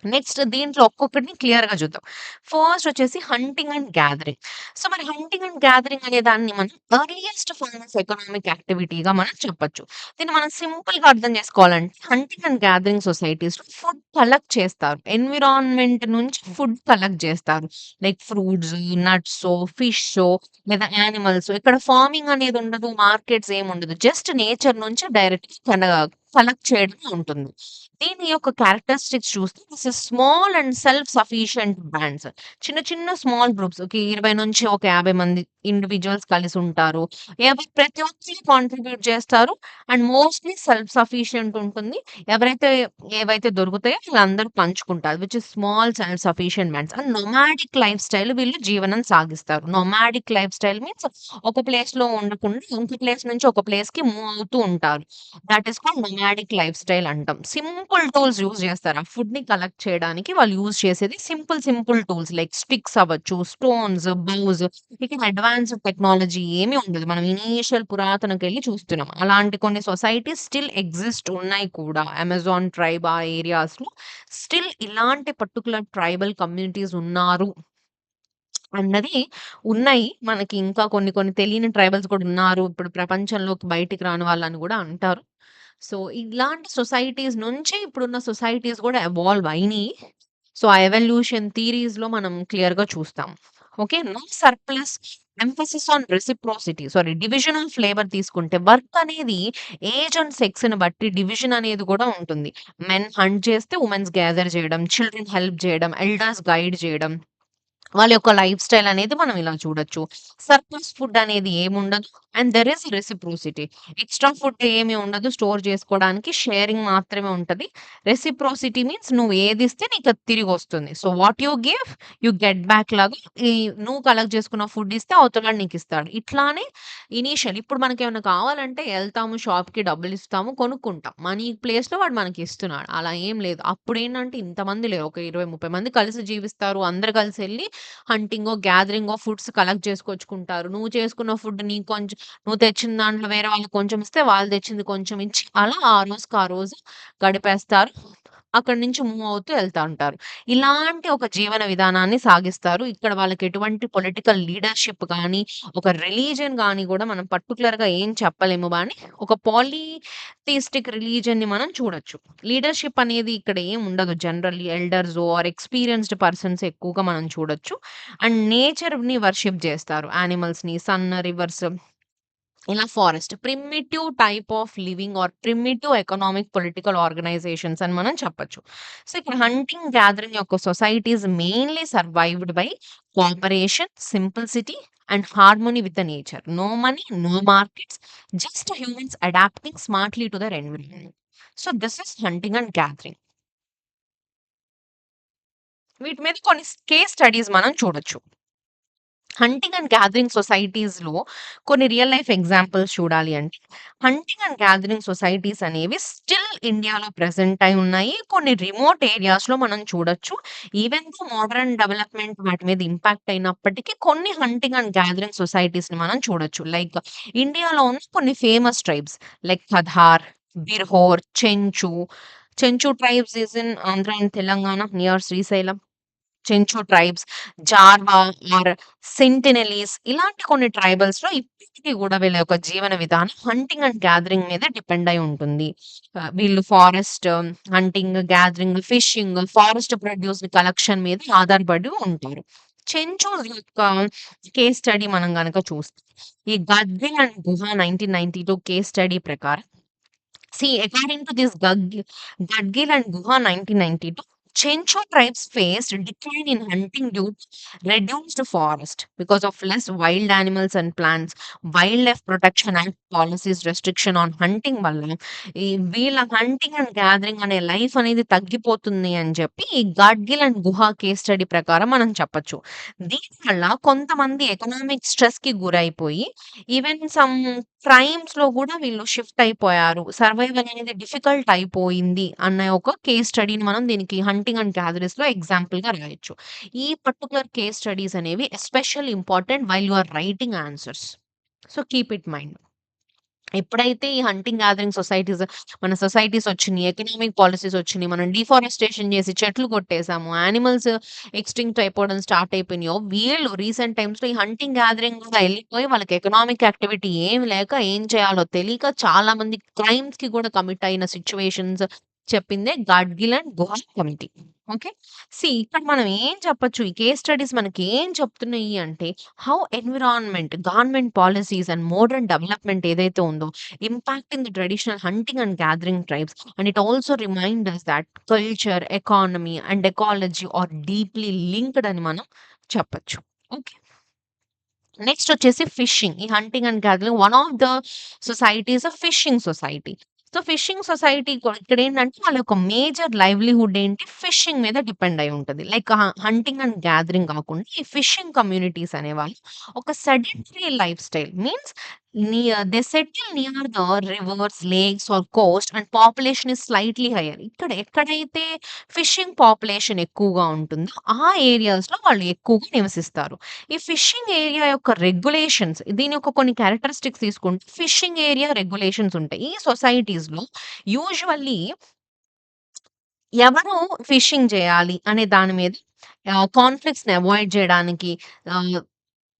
Next దీంట్లో ఒక్కొక్కటిని క్లియర్‌గా చూద్దాం. First వచ్చేసి hunting and gathering. So, మరి hunting and gathering అనే దాన్ని మనం ఎర్లీయెస్ట్ ఫార్మ్ ఆఫ్ ఎకనామిక్ యాక్టివిటీగా మనం చెప్పొచ్చు. దీన్ని మనం సింపుల్‌గా అర్థం చేసుకోవాలంటే హంటింగ్ అండ్ గ్యాదరింగ్ సొసైటీస్‌లో ఫుడ్ కలెక్ట్ చేస్తారు. ఎన్విరాన్మెంట్ నుంచి ఫుడ్ కలెక్ట్ చేస్తారు. లైక్ ఫ్రూట్స్, నట్సో, ఫిషో లేదా యానిమల్స్. ఇక్కడ ఫార్మింగ్ అనేది ఉండదు. మార్కెట్స్ ఏముండదు. జస్ట్ నేచర్ నుంచి డైరెక్ట్‌గా కలెక్ట్ చేయడమే ఉంటుంది. దీని యొక్క క్యారెక్టరిస్టిక్స్ చూస్తే this is small and self sufficient bands. చిన్న చిన్న స్మాల్ గ్రూప్స్ ఒక 20 నుంచి ఒక 50 మంది ఇండివిడ్యువల్స్ కలిసి ఉంటారు. ప్రతి ఒక్కరు కాంట్రిబ్యూట్ చేస్తారు. అండ్ మోస్ట్‌లీ సెల్ఫ్ సఫిషియంట్ ఉంటుంది. ఎవరైతే ఏవైతే దొరుకుతాయో వీళ్ళందరూ పంచుకుంటారు. Which is small self sufficient bands. And nomadic life style వీళ్ళు జీవనం సాగిస్తారు. నొమాడిక్ లైఫ్ స్టైల్ మీన్స్ ఒక ప్లేస్‌లో ఉండకుండా ఇంకో ప్లేస్ నుంచి ఒక ప్లేస్‌కి మూవ్ అవుతూ ఉంటారు. That is called nomadic life style అంటాం. సింపుల్ టూల్స్ యూజ్ చేస్తారు. ఆ ఫుడ్‌ని కలెక్ట్ చేయడానికి వాళ్ళు యూజ్ చేసేది సింపుల్ టూల్స్ లైక్ స్టిక్స్ అవ్వచ్చు, స్టోన్స్, బౌస్. ఇక్కడ అడ్వాన్స్డ్ టెక్నాలజీ ఏమి ఉండదు. మనం ఇనీషియల్ పురాతనకెళ్ళి చూస్తున్నాం. అలాంటి కొన్ని సొసైటీస్ స్టిల్ ఎగ్జిస్ట్ ఉన్నాయి కూడా. అమెజాన్ ట్రైబ్ ఆ ఏరియాస్‌లో స్టిల్ ఇలాంటి పర్టిక్యులర్ ట్రైబల్ కమ్యూనిటీస్ ఉన్నారు అన్నది ఉన్నాయి. మనకి ఇంకా కొన్ని కొన్ని తెలియని ట్రైబల్స్ కూడా ఉన్నారు. ఇప్పుడు ప్రపంచంలోకి బయటికి రాని వాళ్ళని గూడా అంటారు. సో, ఇలాంటి సొసైటీస్ నుంచి ఇప్పుడున్న సొసైటీస్ గూడా ఎవాల్వ్ అయినియి. సో, ఆ ఎవల్యూషన్ థియరీస్‌లో మనం క్లియర్‌గా చూస్తాం. Okay. No surplus emphasis on reciprocity division of labour తీసుకుంటే వర్క్ అనేది ఏజ్ అండ్ సెక్స్‌ని బట్టి డివిజన్ అనేది కూడా ఉంటుంది. మెన్ హంట్ చేస్తే వుమెన్స్ గ్యాదర్ చేయడం, చిల్డ్రన్ హెల్ప్ చేయడం, ఎల్డర్స్ గైడ్ చేయడం. వాళ్ళ యొక్క లైఫ్ స్టైల్ అనేది మనం ఇలా చూడొచ్చు. సర్ప్లస్ ఫుడ్ అనేది ఏముండదు. And there is reciprocity. Extra food ఏమి ఉండదు. స్టోర్ చేసుకోవడానికి షేరింగ్ మాత్రమే ఉంటది. రెసిప్రోసిటీ మీన్స్ నువ్వు ఏదిస్తే నీకది తిరిగొస్తుంది. So, what you give you get back లాగా ఈ నువ్వు కలెక్ట్ చేసుకున్న ఫుడ్ ఇస్తే అవతలోడు నీకిస్తాడు. ఇట్లానే ఇప్పుడు మనకేమన్నా కావాలంటే ఎళ్తాము షాప్‌కి డబ్బులిస్తాము, కొనుక్కుంటాం. మనీ ప్లేస్‌లో వాడు మనకిస్తున్నాడు. అలా ఏం లేదు. అప్పుడేంటంటే ఇంతమంది లేరు. ఒక 20, 30 మంది కలిసి జీవిస్తారు. అందరూ కలిసెళ్లి హంటింగో, గ్యాదరింగో ఫుడ్స్ కలెక్ట్ చేసుకొచ్చుకుంటారు. నువ్వు చేసుకున్న ఫుడ్ నీకు కొంచెం నువ్వు తెచ్చిన దాంట్లో వేరే వాళ్ళకి కొంచెం ఇస్తే, వాళ్ళు తెచ్చింది కొంచెం ఇచ్చి, అలా ఆ రోజుకి ఆ రోజు గడిపేస్తారు. అక్కడి నుంచి మూవ్ అవుతూ ఎళ్తా ఉంటారు. ఇలాంటి ఒక జీవన విధానాన్ని సాగిస్తారు. ఇక్కడ వాళ్ళకి ఎటువంటి పొలిటికల్ లీడర్‌షిప్ గాని, ఒక రిలీజియన్ గాని గూడా మనం పర్టిక్యులర్‌గా ఏం చెప్పలేము గానీ, ఒక పాలీథియిస్టిక్ రిలీజియన్‌ని మనం చూడొచ్చు. లీడర్‌షిప్ అనేది ఇక్కడ ఏం ఉండదు. జనరల్లీ ఎల్డర్సో ఆర్ ఎక్స్‌పీరియన్స్‌డ్ పర్సన్స్ ఎక్కువగా మనం చూడొచ్చు. అండ్ నేచర్‌ని వర్షిప్ జేస్తారు. యానిమల్స్‌ని, సన్, రివర్స్ ఇలా forest. Primitive type of living or primitive economic political organisations అని మనం చెప్పొచ్చు. సో, ఇక్కడ హంటింగ్, గ్యాదరింగ్ యొక్క societies mainly survived by cooperation, simplicity and harmony with the nature. No money, no markets, just humans adapting smartly to their environment. So, this is hunting and gathering. వీటి మీద కొన్ని case studies మనం చూడొచ్చు. Hunting and gathering సొసైటీస్‌లో కొన్ని real life examples చూడాలి అంటే, hunting and gathering societies అనేవి still ఇండియాలో ప్రెజెంట్ అయి ఉన్నాయి. కొన్ని రిమోట్ ఏరియాస్‌లో మనం చూడొచ్చు. ఈవెన్ దో మోడర్న్ డెవలప్‌మెంట్ వాటి మీద ఇంపాక్ట్ అయినప్పటికీ కొన్ని హంటింగ్ అండ్ గ్యాదరింగ్ సొసైటీస్‌ని మనం చూడొచ్చు. లైక్ ఇండియాలో ఉన్న కొన్ని famous tribes like Kathar, Birhor, Chenchu. Chenchu tribes is in Andhra and Telangana near Srisailam. Chenchu tribes, Jarawa or Sentinelese ఇలాంటి కొన్ని ట్రైబల్స్‌లో ఇప్పటికి గూడా వీళ్ళ యొక్క జీవన విధానం హంటింగ్ అండ్ గ్యాదరింగ్ మీద డిపెండ్ అయి ఉంటుంది. వీళ్ళు forest hunting, gathering, fishing, forest produced collection మీద ఆధారపడి ఉంటారు. చెంచూస్ యొక్క కేస్ స్టడీ మనం గనక చూస్తే, ఈ గద్గిల్ అండ్ గుహ 1992 కేస్ స్టడీ ప్రకారం according to this Gadgil and Guha 1992 Chencho tribes faced decline in hunting due to reduced forest because of less wild animals and plants. Wildlife Protection Act policies restriction on hunting వల్ల ఈ వీళ్ళ hunting and gathering అనే life అనేది తగ్గిపోతుంది అని చెప్పి ఈ Gadgil and Guha case study ప్రకారం మనం చెప్పొచ్చు. దీనివల్ల కొంతమంది ఎకనామిక్ స్ట్రెస్ కి గురైపోయి ఈవెన్ సమ్ క్రైమ్స్‌లో గూడా వీళ్ళు షిఫ్ట్ అయిపోయారు. సర్వైవల్ అనేది డిఫికల్ట్ అయిపోయింది అన్న ఒక కేస్ స్టడీని మనం దీనికి హంటింగ్ అండ్ గ్యాదరింగ్స్‌లో ఎగ్జాంపుల్‌గా రాయొచ్చు. ఈ పర్టిక్యులర్ కేస్ స్టడీస్ అనేవి especially important while you are writing answers. So, keep it mind. ఎప్పుడైతే ఈ హంటింగ్ గ్యాదరింగ్ మన సొసైటీస్ వచ్చినియి, ఎకనామిక్ పాలిసీస్ వచ్చినియి, మనం డిఫారెస్టేషన్ చేసి చెట్లు కొట్టేసాము, యానిమల్స్ ఎక్స్‌టింక్ట్ అయిపోవడం స్టార్ట్ అయిపోయినాయో, వీళ్ళు రీసెంట్ టైమ్స్‌లో ఈ హంటింగ్ గ్యాదరింగ్ కూడా ఎళ్ళిపోయి వాళ్ళకి ఎకనామిక్ యాక్టివిటీ ఏమి లేక ఏం చేయాలో తెలియక చాలా మంది క్రైమ్స్‌కి కూడా కమిట్ అయిన సిట్యుయేషన్స్ చెప్పిందే గాడ్గిల్ అండ్ గుహ కమిటీ. ఓకే. ఇక్కడ మనం ఏం చెప్పొచ్చు, ఈ కేస్ స్టడీస్ మనకి ఏం చెప్తున్నాయి అంటే, how environment, government policies and modern development ఏదైతే ఉందో, impacting the traditional hunting and gathering tribes and it also remind us that culture, economy and ecology are deeply linked అని మనం చెప్పొచ్చు. ఓకే. నెక్స్ట్ వచ్చేసి ఫిషింగ్. ఈ hunting and gathering one of the society is a fishing society. So, fishing society ఇక్కడేంటంటే వాళ్ళ యొక్క major livelihood ఏంటి? Fishing మీద డిపెండ్ అయి ఉంటది. లైక్ హంటింగ్ అండ్ గ్యాదరింగ్ కాకుండా ఈ ఫిషింగ్ కమ్యూనిటీస్ అనేవాళ్ళు ఒక sedentary lifestyle means they settle near the rivers, lakes or coast and population is slightly higher. ఇక్కడ ఎక్కడైతే ఫిషింగ్ పాపులేషన్ ఎక్కువగా ఉంటుందో ఆ ఏరియాస్‌లో వాళ్ళు ఎక్కువగా నివసిస్తారు. ఈ ఫిషింగ్ ఏరియా యొక్క రెగ్యులేషన్స్ దీని యొక్క కొన్ని క్యారెక్టరిస్టిక్స్ తీసుకుంటే ఫిషింగ్ ఏరియా రెగ్యులేషన్స్ ఉంటాయి. ఈ సొసైటీస్‌లో యూజువల్లీ ఎవరు ఫిషింగ్ చేయాలి అనే దాని మీద కాన్‌ఫ్లిక్ట్స్‌ని అవాయిడ్ చేయడానికి ఆహ్,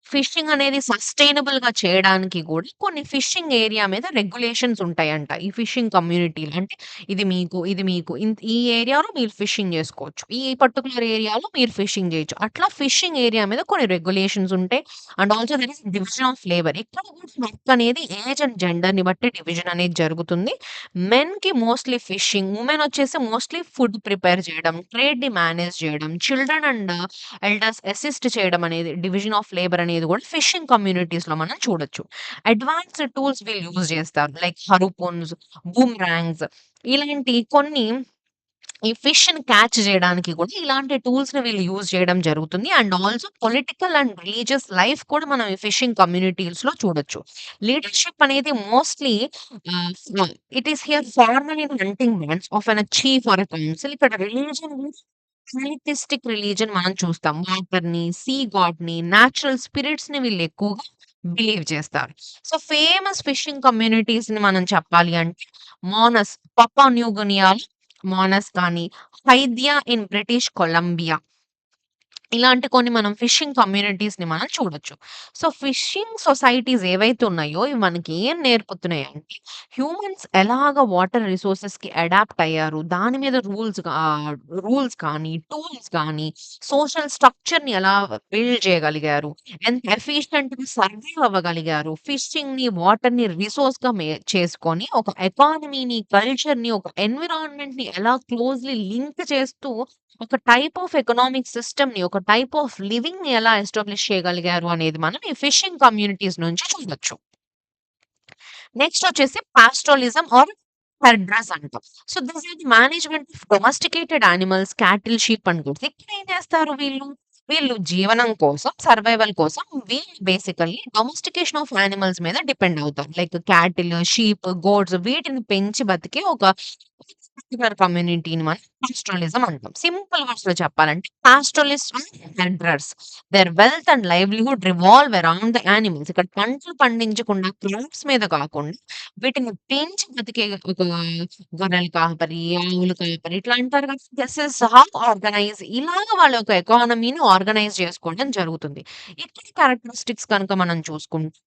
ఫిషింగ్ అనేది సస్టైనబుల్‌గా చేయడానికి గూడా కొన్ని ఫిషింగ్ ఏరియా మీద రెగ్యులేషన్స్ ఉంటాయంట. ఈ ఫిషింగ్ కమ్యూనిటీలో. అంటే ఇది మీకు ఈ ఏరియాలో మీరు ఫిషింగ్ జేసుకోవచ్చు. ఈ పర్టిక్యులర్ ఏరియాలో మీరు ఫిషింగ్ జేయొచ్చు. అట్లా ఫిషింగ్ ఏరియా మీద కొన్ని రెగ్యులేషన్స్ ఉంటాయి. And also there is division of labour. ఇక్కడ కూడా వర్క్ అనేది ఏజ్ అండ్ జెండర్‌ని బట్టి డివిజన్ అనేది జరుగుతుంది. మెన్‌కి మోస్ట్‌లీ ఫిషింగ్, వుమెన్ వచ్చేసి మోస్ట్‌లీ ఫుడ్ ప్రిపేర్ చేయడం, ట్రేడ్‌ని మేనేజ్ చేయడం, చిల్డ్రన్ అండ్ ఎల్డర్స్ అసిస్ట్ చేయడం అనేది డివిజన్ ఆఫ్ లేబర్ అనేది కూడా ఫిషింగ్ కమ్యూనిటీస్‌లో మనం చూడొచ్చు. అడ్వాన్స్డ్ టూల్స్ వీళ్ళు యూజ్ చేస్తారు. లైక్ హర్పూన్స్, బూమరాంగ్స్ ఇలాంటి కొన్ని ఈ ఫిష్‌ని క్యాచ్ జేయడానికి కూడా ఇలాంటి టూల్స్‌ని వీళ్ళు యూజ్ చేయడం జరుగుతుంది. And also political and religious life కూడా మనం ఈ ఫిషింగ్ కమ్యూనిటీస్‌లో చూడొచ్చు. లీడర్‌షిప్ అనేది mostly it is here formal in hunting bands of an chief or a council. ఇక్కడ రిలీజియన్ పాలిథిస్టిక్ రిలీజియన్ మనం చూస్తాం. వాటర్‌ని, సీ గాడ్‌ని, నేచురల్ స్పిరిట్స్‌ని వీళ్ళు ఎక్కువగా బిలీవ్ చేస్తారు. సో, ఫేమస్ ఫిషింగ్ కమ్యూనిటీస్‌ని మనం చెప్పాలి అంటే మోనస్, పప్పా న్యూ గినియాలో మోనస్ కానీ, హైదియా ఇన్ బ్రిటిష్ కొలంబియా. ఇలాంటి కొన్ని మనం ఫిషింగ్ కమ్యూనిటీస్‌ని మనం చూడొచ్చు. సో, ఫిషింగ్ సొసైటీస్ ఏవైతే ఉన్నాయో ఇవి మనకి ఏం నేర్పుతున్నాయంటే, హ్యూమన్స్ ఎలాగా వాటర్ రిసోర్సెస్‌కి అడాప్ట్ అయ్యారు. దాని మీద రూల్స్ కానీ, టూల్స్ కానీ, సోషల్ స్ట్రక్చర్‌ని ఎలా బిల్డ్ చేయగలిగారు. ఎంత ఎఫిషియెంట్‌గా సర్వైవ్ అవ్వగలిగారు. ఫిషింగ్‌ని, వాటర్‌ని రిసోర్స్‌గా చేసుకొని ఒక ఎకానమీని, కల్చర్‌ని, ఒక ఎన్విరాన్మెంట్‌ని ఎలా క్లోజ్‌లీ లింక్ చేస్తూ ఒక టైప్ ఆఫ్ ఎకనామిక్ సిస్టమ్‌ని, ఒక టైప్ ఆఫ్ లివింగ్‌ని ఎలా ఎస్టాబ్లిష్ చేయగలిగారు అనేది మనం ఈ ఫిషింగ్ కమ్యూనిటీస్ నుంచి చూడొచ్చు. నెక్స్ట్ వచ్చేసి పాస్టోలిజం ఆర్ హెర్డ్రస్ అంటాం. So, this is the management of domesticated animals, cattle, sheep and goats. ఇక్కడ ఏం చేస్తారు వీళ్ళు? వీళ్ళు జీవనం కోసం, సర్వైవల్ కోసం వీళ్ళు బేసికల్లీ డొమెస్టికేషన్ ఆఫ్ యానిమల్స్ మీద డిపెండ్ అవుతారు. లైక్ క్యాటిల్, షీప్, గోట్స్ వీటిని పెంచి బతికే ఒక పర్టిక్యులర్ కమ్యూనిటీని మనం పాస్టరలిజం అంటాం. సింపుల్ వర్డ్స్‌లో చెప్పాలంటే pastoralist and herders. Their wealth and livelihood revolve around the animals. ఇక్కడ పంటలు పండించకుండా క్రాప్స్ మీద కాకుండా వీటిని పెంచి బతికే ఒక గొర్రెల కాపరి, ఆవుల కాపరి ఇట్లా అంటారు కదా! దిస్ ఈస్ హౌ ఇలాగ వాళ్ళ యొక్క ఎకానమీని ఆర్గనైజ్ చేసుకోవడం జరుగుతుంది. ఇక్కడ క్యారెక్టరిస్టిక్స్ కనుక మనం చూసుకుంటే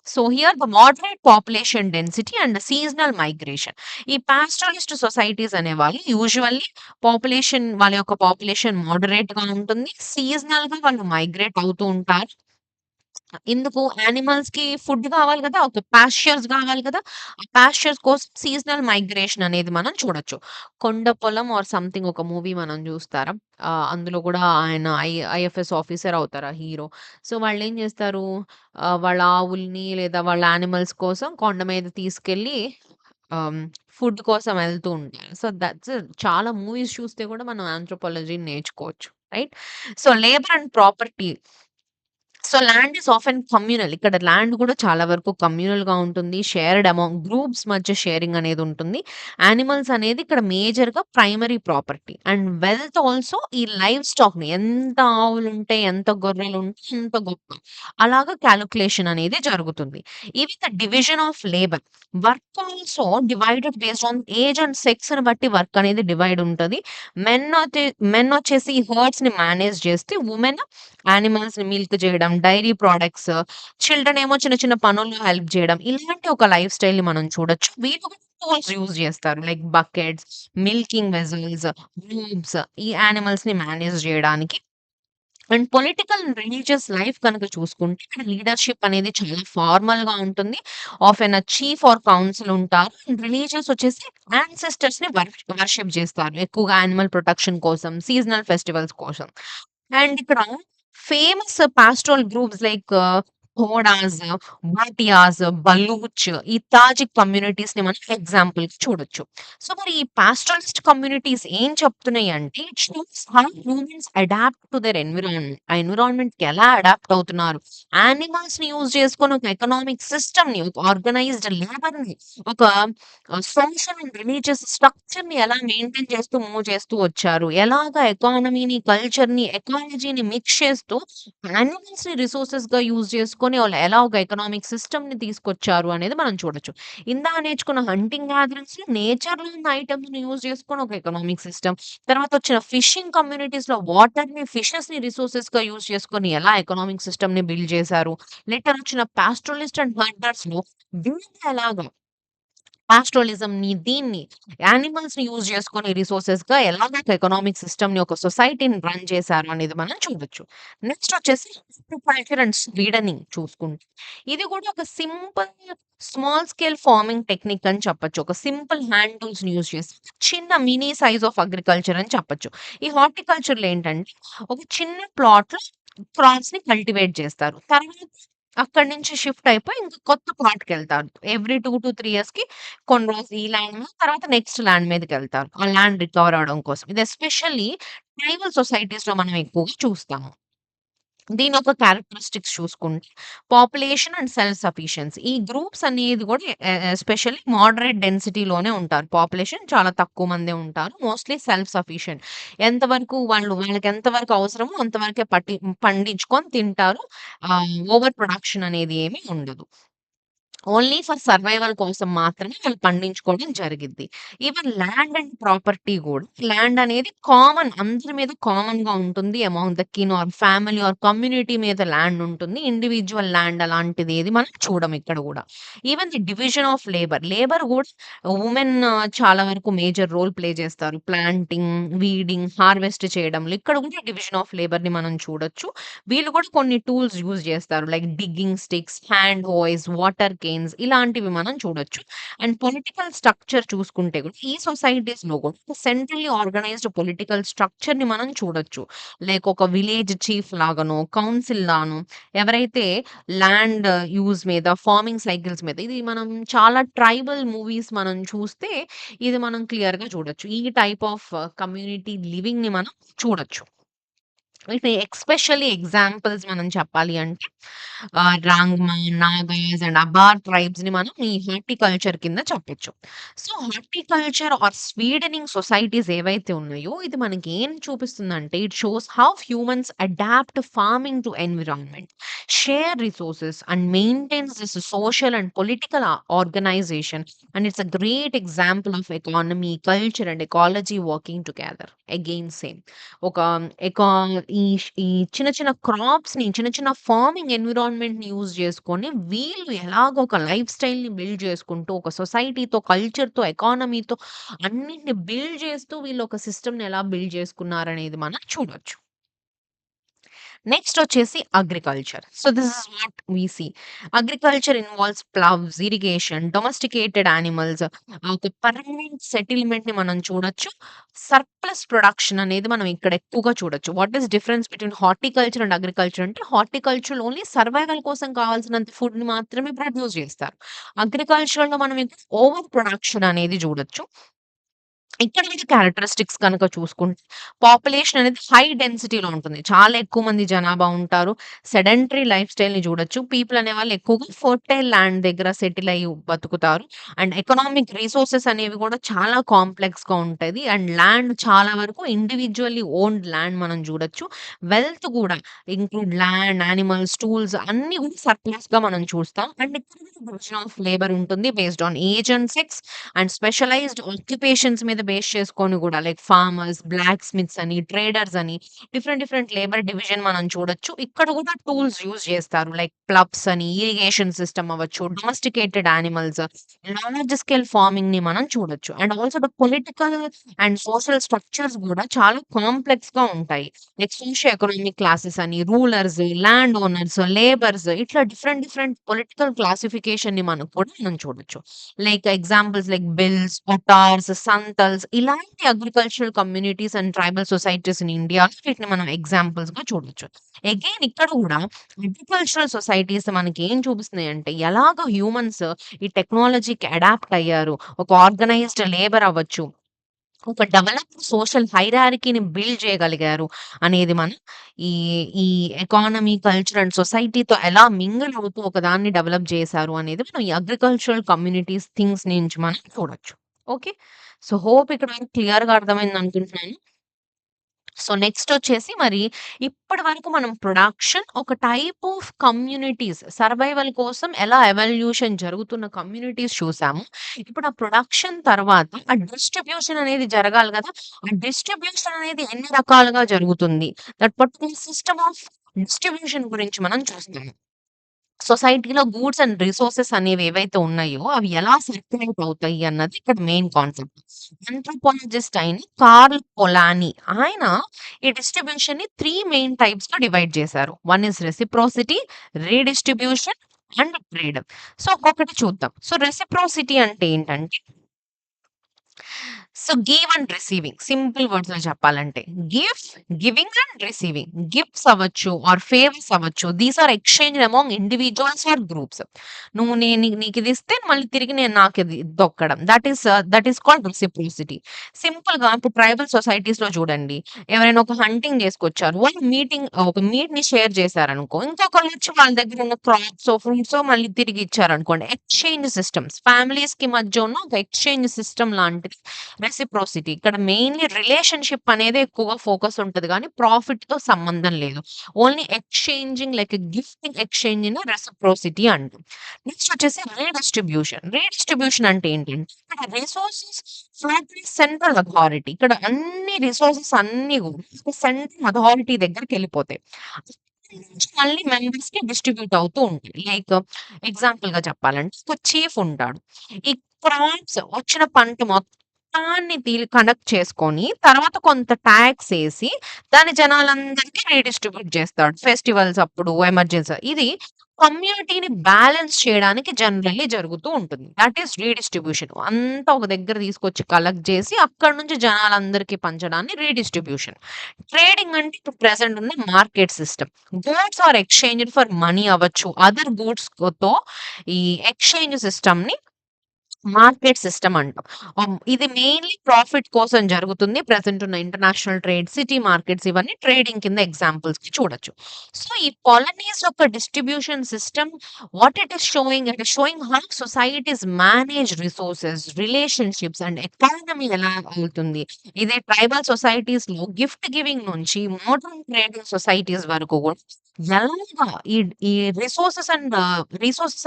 so, here the moderate population density and seasonal migration. ఈ పాస్టరలిస్ట్ సొసైటీస్ అనేవాళ్ళు యూజువల్లీ వాళ్ళ యొక్క పాపులేషన్ మోడరేట్‌గా ఉంటుంది. సీజనల్‌గా వాళ్ళు మైగ్రేట్ అవుతూ ఉంటారు. ఎందుకు యానిమల్స్‌కి ఫుడ్ కావాలి గదా! ఒక పాస్చర్స్ గావాలి గదా! ఆ పాస్చర్స్ కోసం సీజనల్ మైగ్రేషన్ అనేది మనం చూడొచ్చు. 'కొండ పొలం' ఆర్ సంథింగ్ ఒక మూవీ మనం జూస్తారా? అందులో గూడా ఆయన ఐఎఫ్ఎస్ ఆఫీసర్ అవుతారు ఆ హీరో. సో, వాళ్ళేం జేస్తారు వాళ్ళ ఆవుల్ని లేదా వాళ్ళ యానిమల్స్ కోసం కొండ మీద తీసుకెళ్ళి ఆహ్, ఫుడ్ కోసం వెళ్తూ ఉంటారు. సో, దట్స్ చాలా మూవీస్ చూస్తే గూడా మనం ఆంథ్రోపాలజీని నేర్చుకోవచ్చు. Right? So, labour and property so, land is often communal. ఇక్కడ ల్యాండ్ గూడా చాలా వరకు కమ్యూనల్‌గా ఉంటుంది. షేర్డ్ అమాంగ్ గ్రూప్స్ మధ్య షేరింగ్ అనేదుంటుంది. యానిమల్స్ అనేది ఇక్కడ మేజర్‌గా primary property. And wealth also ఈ లైవ్ స్టాక్‌ని ఎంత ఆవులుంటే, ఎంత గొర్రెలుంటే అంత గొప్ప. అలాగా కాలిక్యులేషన్ అనేది జరుగుతుంది. ఇవి the division of labour. Work also divided based on age and సెక్స్‌ని బట్టి వర్క్ అనేది డివైడ్ ఉంటది. మెన్ ఒతే మెన్ వచ్చేసి హెర్డ్స్‌ని మేనేజ్ చేస్తే, వుమెన్ యానిమల్స్‌ని మిల్క్ జేయడం, డైరీ ప్రొడక్ట్స్, చిల్డ్రన్ ఏమో చిన్న చిన్న పనుల్లో హెల్ప్ జేయడం. ఇలాంటి ఒక లైఫ్ స్టైల్‌ని మనం చూడొచ్చు. వీళ్ళు కూడా టూల్స్ యూజ్ జేస్తారు. Like buckets, milking vessels, brooms ఈ యానిమల్స్‌ని మేనేజ్ జేయడానికి. And political and religious life కనుక చూసుకుంటే ఇక్కడ లీడర్‌షిప్ అనేది చాలా ఫార్మల్‌గా ఉంటుంది. ఆఫెన్ చీఫ్ ఆర్ కౌన్సిల్ ఉంటారు. అండ్ రిలీజియస్ వచ్చేసి యాన్సెస్టర్స్‌ని వర్షిప్ జేస్తారు. ఎక్కువగా యానిమల్ ప్రొటెక్షన్ కోసం, సీజనల్ ఫెస్టివల్స్ కోసం. అండ్ ఇక్కడ famous pastoral groups like Hodas, Bhatias, Baluch ఈ తాజిక్ కమ్యూనిటీస్‌ని మనం ఎగ్జాంపుల్‌గా చూడొచ్చు. సో, మరి ఈ పాస్టరలిస్ట్ కమ్యూనిటీస్ ఏం చెప్తున్నాయి అంటే it shows how humans adapt to their environment. ఆ ఎన్విరాన్మెంట్‌కి ఎలా అడాప్ట్ అవుతున్నారు. యానిమల్స్‌ని యూజ్ చేసుకొని ఒక ఎకనామిక్ సిస్టమ్‌ని, ఒక ఆర్గనైజ్డ్ లేబర్‌ని, ఒక సోషల్ అండ్ రిలీజియస్ స్ట్రక్చర్‌ని ఎలా మెయింటైన్ చేస్తూ మూవ్ చేస్తూ వచ్చారు. ఎలాగా ఎకానమీని, కల్చర్‌ని, ఎకాలజీని మిక్స్ చేస్తూ యానిమల్స్‌ని రిసోర్సెస్‌గా యూజ్ చేసుకొని వాళ్ళు ఎలా ఒక ఎకనామిక్ సిస్టమ్‌ని తీసుకొచ్చారు అనేది మనం చూడొచ్చు. ఇందాక నేర్చుకున్న హంటింగ్ గ్యాదరింగ్స్‌లో నేచర్‌లో ఉన్న ఐటెమ్స్‌ని యూజ్ చేసుకొని ఒక ఎకనామిక్ సిస్టమ్. తర్వాత వచ్చిన ఫిషింగ్ కమ్యూనిటీస్‌లో వాటర్‌ని, ఫిషెస్‌ని రిసోర్సెస్‌గా యూజ్ చేసుకొని ఎలా ఎకనామిక్ సిస్టమ్‌ని బిల్డ్ చేశారు. లేటర్ వచ్చిన పాస్టరలిస్ట్ అండ్ హంటర్స్‌లో వీళ్ళు ఎలాగా పాస్టోరలిజంని, దీన్ని యానిమల్స్‌ని యూజ్ చేసుకొని రిసోర్సెస్‌గా ఎలాగ ఒక ఎకనామిక్ సిస్టమ్‌ని, ఒక సొసైటీని రన్ చేశారు అనేది మనం చూడొచ్చు. నెక్స్ట్ వచ్చేసి అగ్రికల్చర్ అండ్ స్వీడనింగ్ చూసుకుంటే, ఇది కూడా ఒక simple small scale farming technique అని చెప్పొచ్చు. ఒక సింపుల్ హ్యాండ్ టూల్స్‌ని యూజ్ చేసి చిన్న మినీ సైజ్ ఆఫ్ అగ్రికల్చర్ అని చెప్పొచ్చు. ఈ హార్టికల్చర్‌లో ఏంటంటే ఒక చిన్న ప్లాట్‌లో క్రాప్స్‌ని కల్టివేట్ చేస్తారు. తర్వాత అక్కడి నుంచి షిఫ్ట్ అయిపోయి ఇంక కొత్త ప్లాట్‌కెళ్తారు. ఎవ్రీ 2-3 ఇయర్స్‌కి కొన్ని రోజులు ఈ ల్యాండ్ మీద, తర్వాత నెక్స్ట్ ల్యాండ్ మీదకెళ్తారు. ఆ ల్యాండ్ రికవర్ అవ్వడం కోసం. ఇది ఎస్పెషల్లీ ట్రైబల్ సొసైటీస్‌లో మనం ఎక్కువగా చూస్తాము. దీనొక క్యారెక్టరిస్టిక్స్ చూసుకుంటే పాపులేషన్ అండ్ సెల్ఫ్ సఫిషియన్సీ. ఈ గ్రూప్స్ అనేది కూడా ఎస్పెషల్లీ మోడరేట్ డెన్సిటీలోనే ఉంటారు. పాపులేషన్ చాలా తక్కువ మందే ఉంటారు. Mostly self sufficient. ఎంతవరకు వాళ్ళకి ఎంతవరకు అవసరమో అంతవరకే పండించుకొని తింటారు. ఓవర్ ప్రొడక్షన్ అనేది ఏమి ఉండదు. ఓన్లీ ఫర్ సర్వైవల్ కోసం మాత్రమే వాళ్ళు పండించుకోవడం జరిగిద్ది. ఈవెన్ ల్యాండ్ అండ్ ప్రాపర్టీ గూడా ల్యాండ్ అనేది కామన్ అందరి మీద కామన్‌గా ఉంటుంది. Among the kin or family or community మీద ల్యాండ్ ఉంటుంది. ఇండివిడ్యువల్ ల్యాండ్ అలాంటిది ఏది మనం చూడం ఇక్కడ గూడా. Even the division of labour. Labour గూడా వుమెన్ చాలా వరకు మేజర్ రోల్ ప్లే చేస్తారు. ప్లాంటింగ్, వీడింగ్, హార్వెస్ట్ చేయడంలో ఇక్కడ కూడా డివిజన్ ఆఫ్ లేబర్‌ని మనం చూడొచ్చు. వీళ్ళు కూడా కొన్ని టూల్స్ యూజ్ చేస్తారు. Like digging sticks, hand hoes, water cans ఇలాంటివి మనం చూడొచ్చు. అండ్ పొలిటికల్ స్ట్రక్చర్ చూసుకుంటే కూడా ఈ సొసైటీస్‌లో కూడా సెంట్రల్లీ ఆర్గనైజ్డ్ పొలిటికల్ స్ట్రక్చర్‌ని మనం చూడొచ్చు. లైక్ ఒక విలేజ్ చీఫ్ లాగానో, కౌన్సిల్ లానో ఎవరైతే ల్యాండ్ యూజ్ మీద, ఫార్మింగ్ సైకిల్స్ మీద ఇది మనం చాలా ట్రైబల్ మూవీస్ మనం చూస్తే ఇది మనం క్లియర్‌గా చూడొచ్చు. ఈ టైప్ ఆఫ్ కమ్యూనిటీ లివింగ్‌ని మనం చూడొచ్చు. అయితే ఎస్పెషల్లీ ఎగ్జాంపుల్స్ మనం చెప్పాలి అంటే రాంగ్మా, నాగాస్ అండ్ అబార్ ట్రైబ్స్‌ని మనం ఈ హార్టికల్చర్ కింద చెప్పొచ్చు. So, horticulture or swiddening societies ఏవైతే ఉన్నాయో ఇది మనకి ఏం చూపిస్తుందంటే it shows how humans adapt farming to environment, share resources and maintains this social and political organisation and it's a great example of economy, culture and ecology working together. Again same. ఒక ఎకా ఈ ఈ చిన్న చిన్న క్రాప్స్‌ని, చిన్న చిన్న farming ఎన్విరాన్మెంట్‌ని use చేసుకొని వీళ్ళు ఎలాగో ఒక లైఫ్ స్టైల్‌ని బిల్డ్ చేసుకుంటూ, ఒక సొసైటీతో, కల్చర్‌తో, ఎకానమీతో అన్నిటిని బిల్డ్ చేస్తూ వీళ్ళు ఒక సిస్టమ్‌ని ఎలా బిల్డ్ చేసుకున్నారనేది మనం చూడొచ్చు. నెక్స్ట్ వచ్చేసి agriculture. So, this is what we see. Agriculture involves ploughs, irrigation, domesticated animals, ఒక పర్మనెంట్ సెటిల్మెంట్‌ని మనం చూడొచ్చు. సర్ప్లస్ ప్రొడక్షన్ అనేది మనం ఇక్కడ ఎక్కువగా చూడొచ్చు. What is difference between horticulture and agriculture అంటే హార్టికల్చర్‌లో ఓన్లీ సర్వైవల్ కోసం కావాల్సినంత ఫుడ్‌ని మాత్రమే ప్రొడ్యూస్ చేస్తారు. అగ్రికల్చర్‌లో మనం ఇంకా ఓవర్ ప్రొడక్షన్ అనేది చూడొచ్చు. ఇక్కడ నుంచి క్యారెక్టరిస్టిక్స్ కనుక చూసుకుంటే, పాపులేషన్ అనేది హై డెన్సిటీలో ఉంటుంది. చాలా ఎక్కువ మంది జనాభా ఉంటారు. సెడెంటరీ లైఫ్ స్టైల్‌ని చూడొచ్చు. పీపుల్ అనేవాళ్ళు ఎక్కువగా ఫెర్టైల్ ల్యాండ్ దగ్గర సెటిల్ అయ్యి బతుకుతారు. అండ్ ఎకనామిక్ రిసోర్సెస్ అనేవి కూడా చాలా కాంప్లెక్స్‌గా ఉంటది. అండ్ ల్యాండ్ చాలా వరకు ఇండివిడ్యువల్లీ ఓన్డ్ ల్యాండ్ మనం చూడొచ్చు. వెల్త్ కూడా ఇంక్లూడ్ ల్యాండ్, యానిమల్స్, టూల్స్ అన్నీ కూడా సర్ప్లస్‌గా మనం చూస్తాం. అండ్ ఇక్కడ డివిజన్ ఆఫ్ లేబర్ ఉంటుంది based on age and sex. And specialised occupations మీద బేస్ చేసుకొని గూడా లైక్ ఫార్మర్స్, బ్లాక్ స్మిత్స్ అని, ట్రేడర్స్ అని డిఫరెంట్ లేబర్ డివిజన్ మనం చూడొచ్చు. ఇక్కడ గూడా టూల్స్ యూజ్ జేస్తారు. లైక్ ప్లబ్స్ అని, ఇరిగేషన్ సిస్టమ్ అవ్వచ్చు, డొమెస్టికేటెడ్ యానిమల్స్, లార్జ్ స్కేల్ ఫార్మింగ్‌ని మనం చూడొచ్చు. And also the political and social structures గూడా చాలా కాంప్లెక్స్‌గా ఉంటాయి. లైక్ సోషియో ఎకనామిక్ క్లాసెస్ అని, రూలర్స్, ల్యాండ్ ఓనర్స్, లేబర్స్ ఇట్లా డిఫరెంట్ పొలిటికల్ క్లాసిఫికేషన్‌ని మనం చూడొచ్చు. లైక్ ఎగ్జాంపుల్స్ లైక్ బిల్స్, ఒటార్స్, సంతల్స్ ఇలాంటి agricultural communities and tribal societies in India వీటిని మనం ఎగ్జాంపుల్స్‌గా చూడొచ్చు. అగైన్ ఇక్కడ కూడా అగ్రికల్చరల్ సొసైటీస్ మనకి ఏం చూపిస్తున్నాయంటే ఎలాగ హ్యూమన్స్ ఈ టెక్నాలజీకి అడాప్ట్ అయ్యారు. ఒక ఆర్గనైజ్డ్ లేబర్ అవ్వచ్చు. ఒక డెవలప్డ్ సోషల్ హైరార్కీని బిల్డ్ చేయగలిగారు అనేది మనం ఈ ఈ ఎకానమీ, కల్చర్ అండ్ సొసైటీతో ఎలా మింగిల్ అవుతూ ఒకదాన్ని డెవలప్ చేశారు అనేది మనం ఈ అగ్రికల్చరల్ కమ్యూనిటీస్ థింగ్స్ నుంచి మనం చూడొచ్చు. ఓకే. సో, హోప్ ఇక్కడ వరకు క్లియర్‌గా అర్థమైందనుకుంటున్నాను. సో, నెక్స్టొచ్చేసి మరి ఇప్పటి వరకు మనం ప్రొడక్షన్ ఒక టైప్ ఆఫ్ కమ్యూనిటీస్ సర్వైవల్ కోసం ఎలా ఎవల్యూషన్ జరుగుతున్న కమ్యూనిటీస్ చూసాము. ఇప్పుడు ఆ ప్రొడక్షన్ తర్వాత ఆ డిస్ట్రిబ్యూషన్ అనేది జరగాలి గదా! ఆ డిస్ట్రిబ్యూషన్ అనేది ఎన్ని రకాలుగా జరుగుతుంది? That particular system of distribution గురించి మనం చూస్తాము. సొసైటీలో గూడ్స్ అండ్ రిసోర్సెస్ అనేవి ఏవైతే ఉన్నాయో, అవి ఎలా సర్క్యులేట్ అవుతాయి అన్నది ఇక్కడ మెయిన్ కాన్సెప్ట్. ఆంథ్రోపాలజిస్ట్ అయిన కార్ల్ పొలాని ఆయన ఈ డిస్ట్రిబ్యూషన్‌ని 3 మెయిన్ టైప్స్‌గా డివైడ్ చేశారు. One is reciprocity, redistribution and trade. So, ఒక్కొక్కటి చూద్దాం. సో, రెసిప్రోసిటీ అంటే ఏంటంటే so, give and receiving simple వర్డ్స్‌లో చెప్పాలంటే. Give, giving and receiving. Gifts అవ్వచ్చు ఆర్ ఫేవర్స్ అవ్వచ్చు. These are exchanged among individuals or groups. నువ్వు నీకిది ఇస్తే మళ్ళీ తిరిగి నేను నాకిది దొక్కడం. That is called reciprocity. సింపుల్‌గా ఇప్పుడు ట్రైబల్ సొసైటీస్‌లో చూడండి. ఎవరైనా ఒక హంటింగ్ చేసుకొచ్చారు. వాళ్ళు ఒక మీట్‌ని షేర్ చేశారనుకో, ఇంకొకళ్ళొచ్చి వాళ్ళ దగ్గర ఉన్న క్రాప్సో, ఫ్రూట్సో మళ్ళీ తిరిగి ఇచ్చారనుకోండి. Exchange systems. ఫ్యామిలీస్‌కి మధ్య ఉన్న ఒక ఎక్స్‌చేంజ్ సిస్టమ్ లాంటిది రెసిప్రోసిటీ. ఇక్కడ మెయిన్‌లీ రిలేషన్‌షిప్ అనేది ఎక్కువగా ఫోకస్ ఉంటది గానీ, ప్రాఫిట్‌తో సంబంధం లేదు. ఓన్లీ ఎక్స్‌చేంజింగ్ లైక్ గిఫ్టింగ్ ఎక్స్‌చేంజ్‌ని రెసిప్రోసిటీ అంటాం. నెక్స్ట్ వచ్చేసి రీడిస్ట్రిబ్యూషన్. రీడిస్ట్రిబ్యూషన్ అంటే ఏంటంటే, ఇక్కడ resources flow to central authority. ఇక్కడ అన్ని రిసోర్సెస్ అన్నీ గూడా సెంట్రల్ అథారిటీ దగ్గరికెళ్ళిపోతాయి. అక్కడి నుంచి మళ్ళీ మెంబర్స్‌కి డిస్ట్రిబ్యూట్ అవుతూ ఉంటాయి. లైక్ ఎగ్జాంపుల్‌గా చెప్పాలంటే, ఒక చీఫ్ ఉంటాడు. ఈ క్రాప్స్ వచ్చిన పంట మొత్తాన్ని కలెక్ట్ చేసుకొని, తర్వాత కొంత టాక్స్ ఏసి, దాన్ని జనాలందరికి రీడిస్ట్రిబ్యూట్ చేస్తాడు. ఫెస్టివల్స్ అప్పుడు, ఎమర్జెన్సీ ఇది కమ్యూనిటీని బ్యాలెన్స్ చేయడానికి జనరల్లీ జరుగుతూ ఉంటుంది. That is redistribution. అంతా ఒక దగ్గర తీసుకొచ్చి కలెక్ట్ జేసి, అక్కడి నుంచి జనాలందరికి పంచడాన్ని రీడిస్ట్రిబ్యూషన్. ట్రేడింగ్ అంటే ఇప్పుడు ప్రెజెంట్ ఉన్న market system. Goods are exchanged for money అవ్వచ్చు. అదర్ గూడ్స్‌తో ఈ ఎక్స్‌చేంజ్ సిస్టమ్‌ని మార్కెట్ సిస్టమ్ అంటాం. ఇది మెయిన్‌లీ ప్రాఫిట్ కోసం జరుగుతుంది. ప్రెజెంట్ ఉన్న ఇంటర్నేషనల్ ట్రేడ్, సిటీ మార్కెట్స్ ఇవన్నీ ట్రేడింగ్ కింద ఎగ్జాంపుల్స్‌కి చూడొచ్చు. సో, ఈ కాలనీస్ యొక్క distribution system it is showing how societies manage resources, relationships and economy ఎలా అవుతుంది. ఇదే ట్రైబల్ సొసైటీస్‌లో గిఫ్ట్ గివింగ్ నుంచి మోడర్న్ ట్రేడింగ్ సొసైటీస్ వరకు కూడా ఎలాగా ఈ ఈ రిసోర్సెస్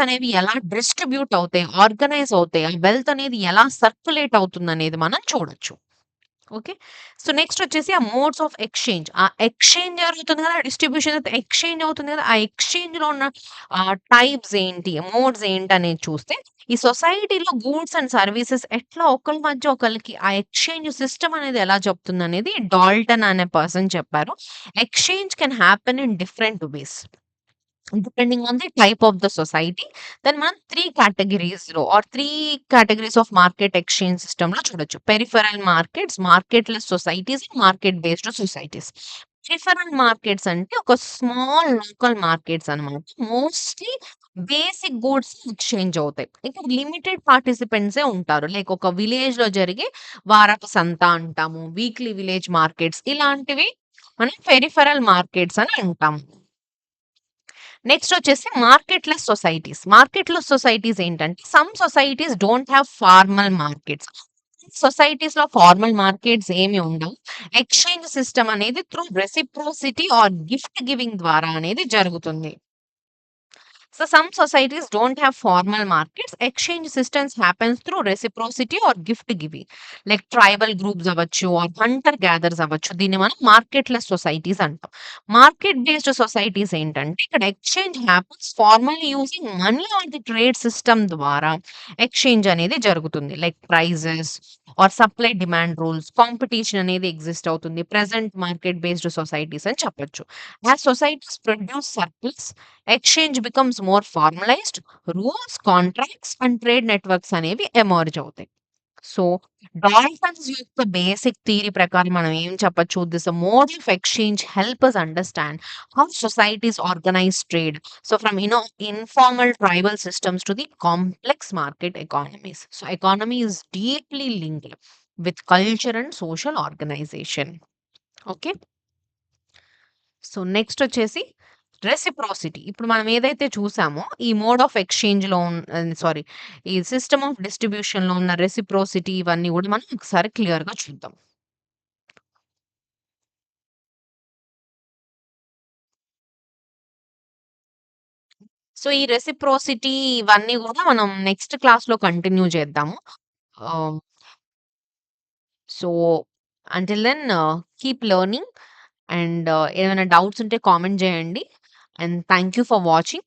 అనేవి ఎలా డిస్ట్రిబ్యూట్ అవుతాయి, ఆర్గనైజ్ అవుతాయి, ఆ వెల్త్ అనేది ఎలా సర్క్యులేట్ అవుతుందనేది మనం చూడొచ్చు. ఓకే. సో, నెక్స్ట్ వచ్చేసి ఆ మోడ్స్ ఆఫ్ ఎక్స్‌చేంజ్. ఆ ఎక్స్‌చేంజ్ జరుగుతుంది కదా! డిస్ట్రిబ్యూషన్ అయితే ఎక్స్‌చేంజ్ అవుతుంది కదా! ఆ ఎక్స్‌చేంజ్‌లో ఉన్న టైప్స్ ఏంటి, మోడ్స్ ఏంటనేది చూస్తే ఈ సొసైటీలో గూడ్స్ అండ్ సర్వీసెస్ ఎట్లా ఒకళ్ళ మధ్య ఒకళ్ళకి ఆ ఎక్స్‌చేంజ్ సిస్టమ్ అనేది ఎలా చెప్తుందనేది డాల్టన్ అనే పర్సన్ చెప్పారు. Exchange can happen in different ways. Depending on the type of the society. Then మనం 3 కేటగరీస్‌లో or 3 categories of market exchange సిస్టమ్‌లో చూడొచ్చు. Peripheral markets, marketless societies, market based societies. Peripheral markets అంటే ఒక స్మాల్ లోకల్ మార్కెట్స్ అన్నమాట. Mostly basic goods exchange అవుతాయి. ఇక్కడ limited పార్టిసిపెంట్సే ఉంటారు. లైక్ ఒక విలేజ్‌లో జరిగే వారపు సంత అంటాము. వీక్లీ విలేజ్ మార్కెట్స్ ఇలాంటివి మనం పెరిఫెరల్ మార్కెట్స్ అని అంటాం. నెక్స్ట్ వచ్చేసి మార్కెట్‌లెస్ సొసైటీస్. మార్కెట్‌లెస్ సొసైటీస్ ఏంటంటే some societies don't have formal markets. సొసైటీస్‌లో ఫార్మల్ మార్కెట్స్ ఏమి ఉండవు. ఎక్స్‌చేంజ్ సిస్టమ్ అనేది through reciprocity or gift giving ద్వారా అనేది జరుగుతుంది. So some societies don't have formal markets. Exchange systems happens through reciprocity or gift giving. Like tribal groups అవ్వచ్చు or hunter gatherers అవ్వచ్చు. దీన్ని మనం మార్కెట్‌లెస్ సొసైటీస్ అంటాం. మార్కెట్ బేస్డ్ సొసైటీస్ ఏంటంటే ఇక్కడ exchange happens formally using money or the trade system ద్వారా exchange అనేది జరుగుతుంది. Like prices or supply demand rules, competition అనేది ఎగ్జిస్ట్ అవుతుంది. ప్రెజెంట్ మార్కెట్ బేస్డ్ సొసైటీస్ అని చెప్పొచ్చు. As societies produce surplus exchange becomes more formalised. Rules, contracts and trade networks అనేవి emerge అవుతాయి. So, Dalton's యొక్క బేసిక్ థియరీ ప్రకారం మనం ఏం చెప్పొచ్చు? This mode of exchange help us understand how societies organise trade. So, from informal tribal systems to the complex market economies. So, economy is deeply linked with culture and social organisation. Okay. So, నెక్స్టొచ్చేసి reciprocity. ఇప్పుడు మనం ఏదైతే చూసామో, ఈ mode of ఎక్స్‌చేంజ్‌లో sorry, ఈ system of డిస్ట్రిబ్యూషన్‌లో ఉన్న రెసిప్రోసిటీ ఇవన్నీ గూడా మనం ఒకసారి క్లియర్‌గా చూద్దాం. సో, ఈ రెసిప్రోసిటీ ఇవన్నీ గూడా మనం నెక్స్ట్ క్లాస్‌లో కంటిన్యూ చేద్దాము. Ah, so, until then keep learning and ఏమైనా డౌట్స్ ఉంటే కామెంట్ జేయండి. And thank you for watching.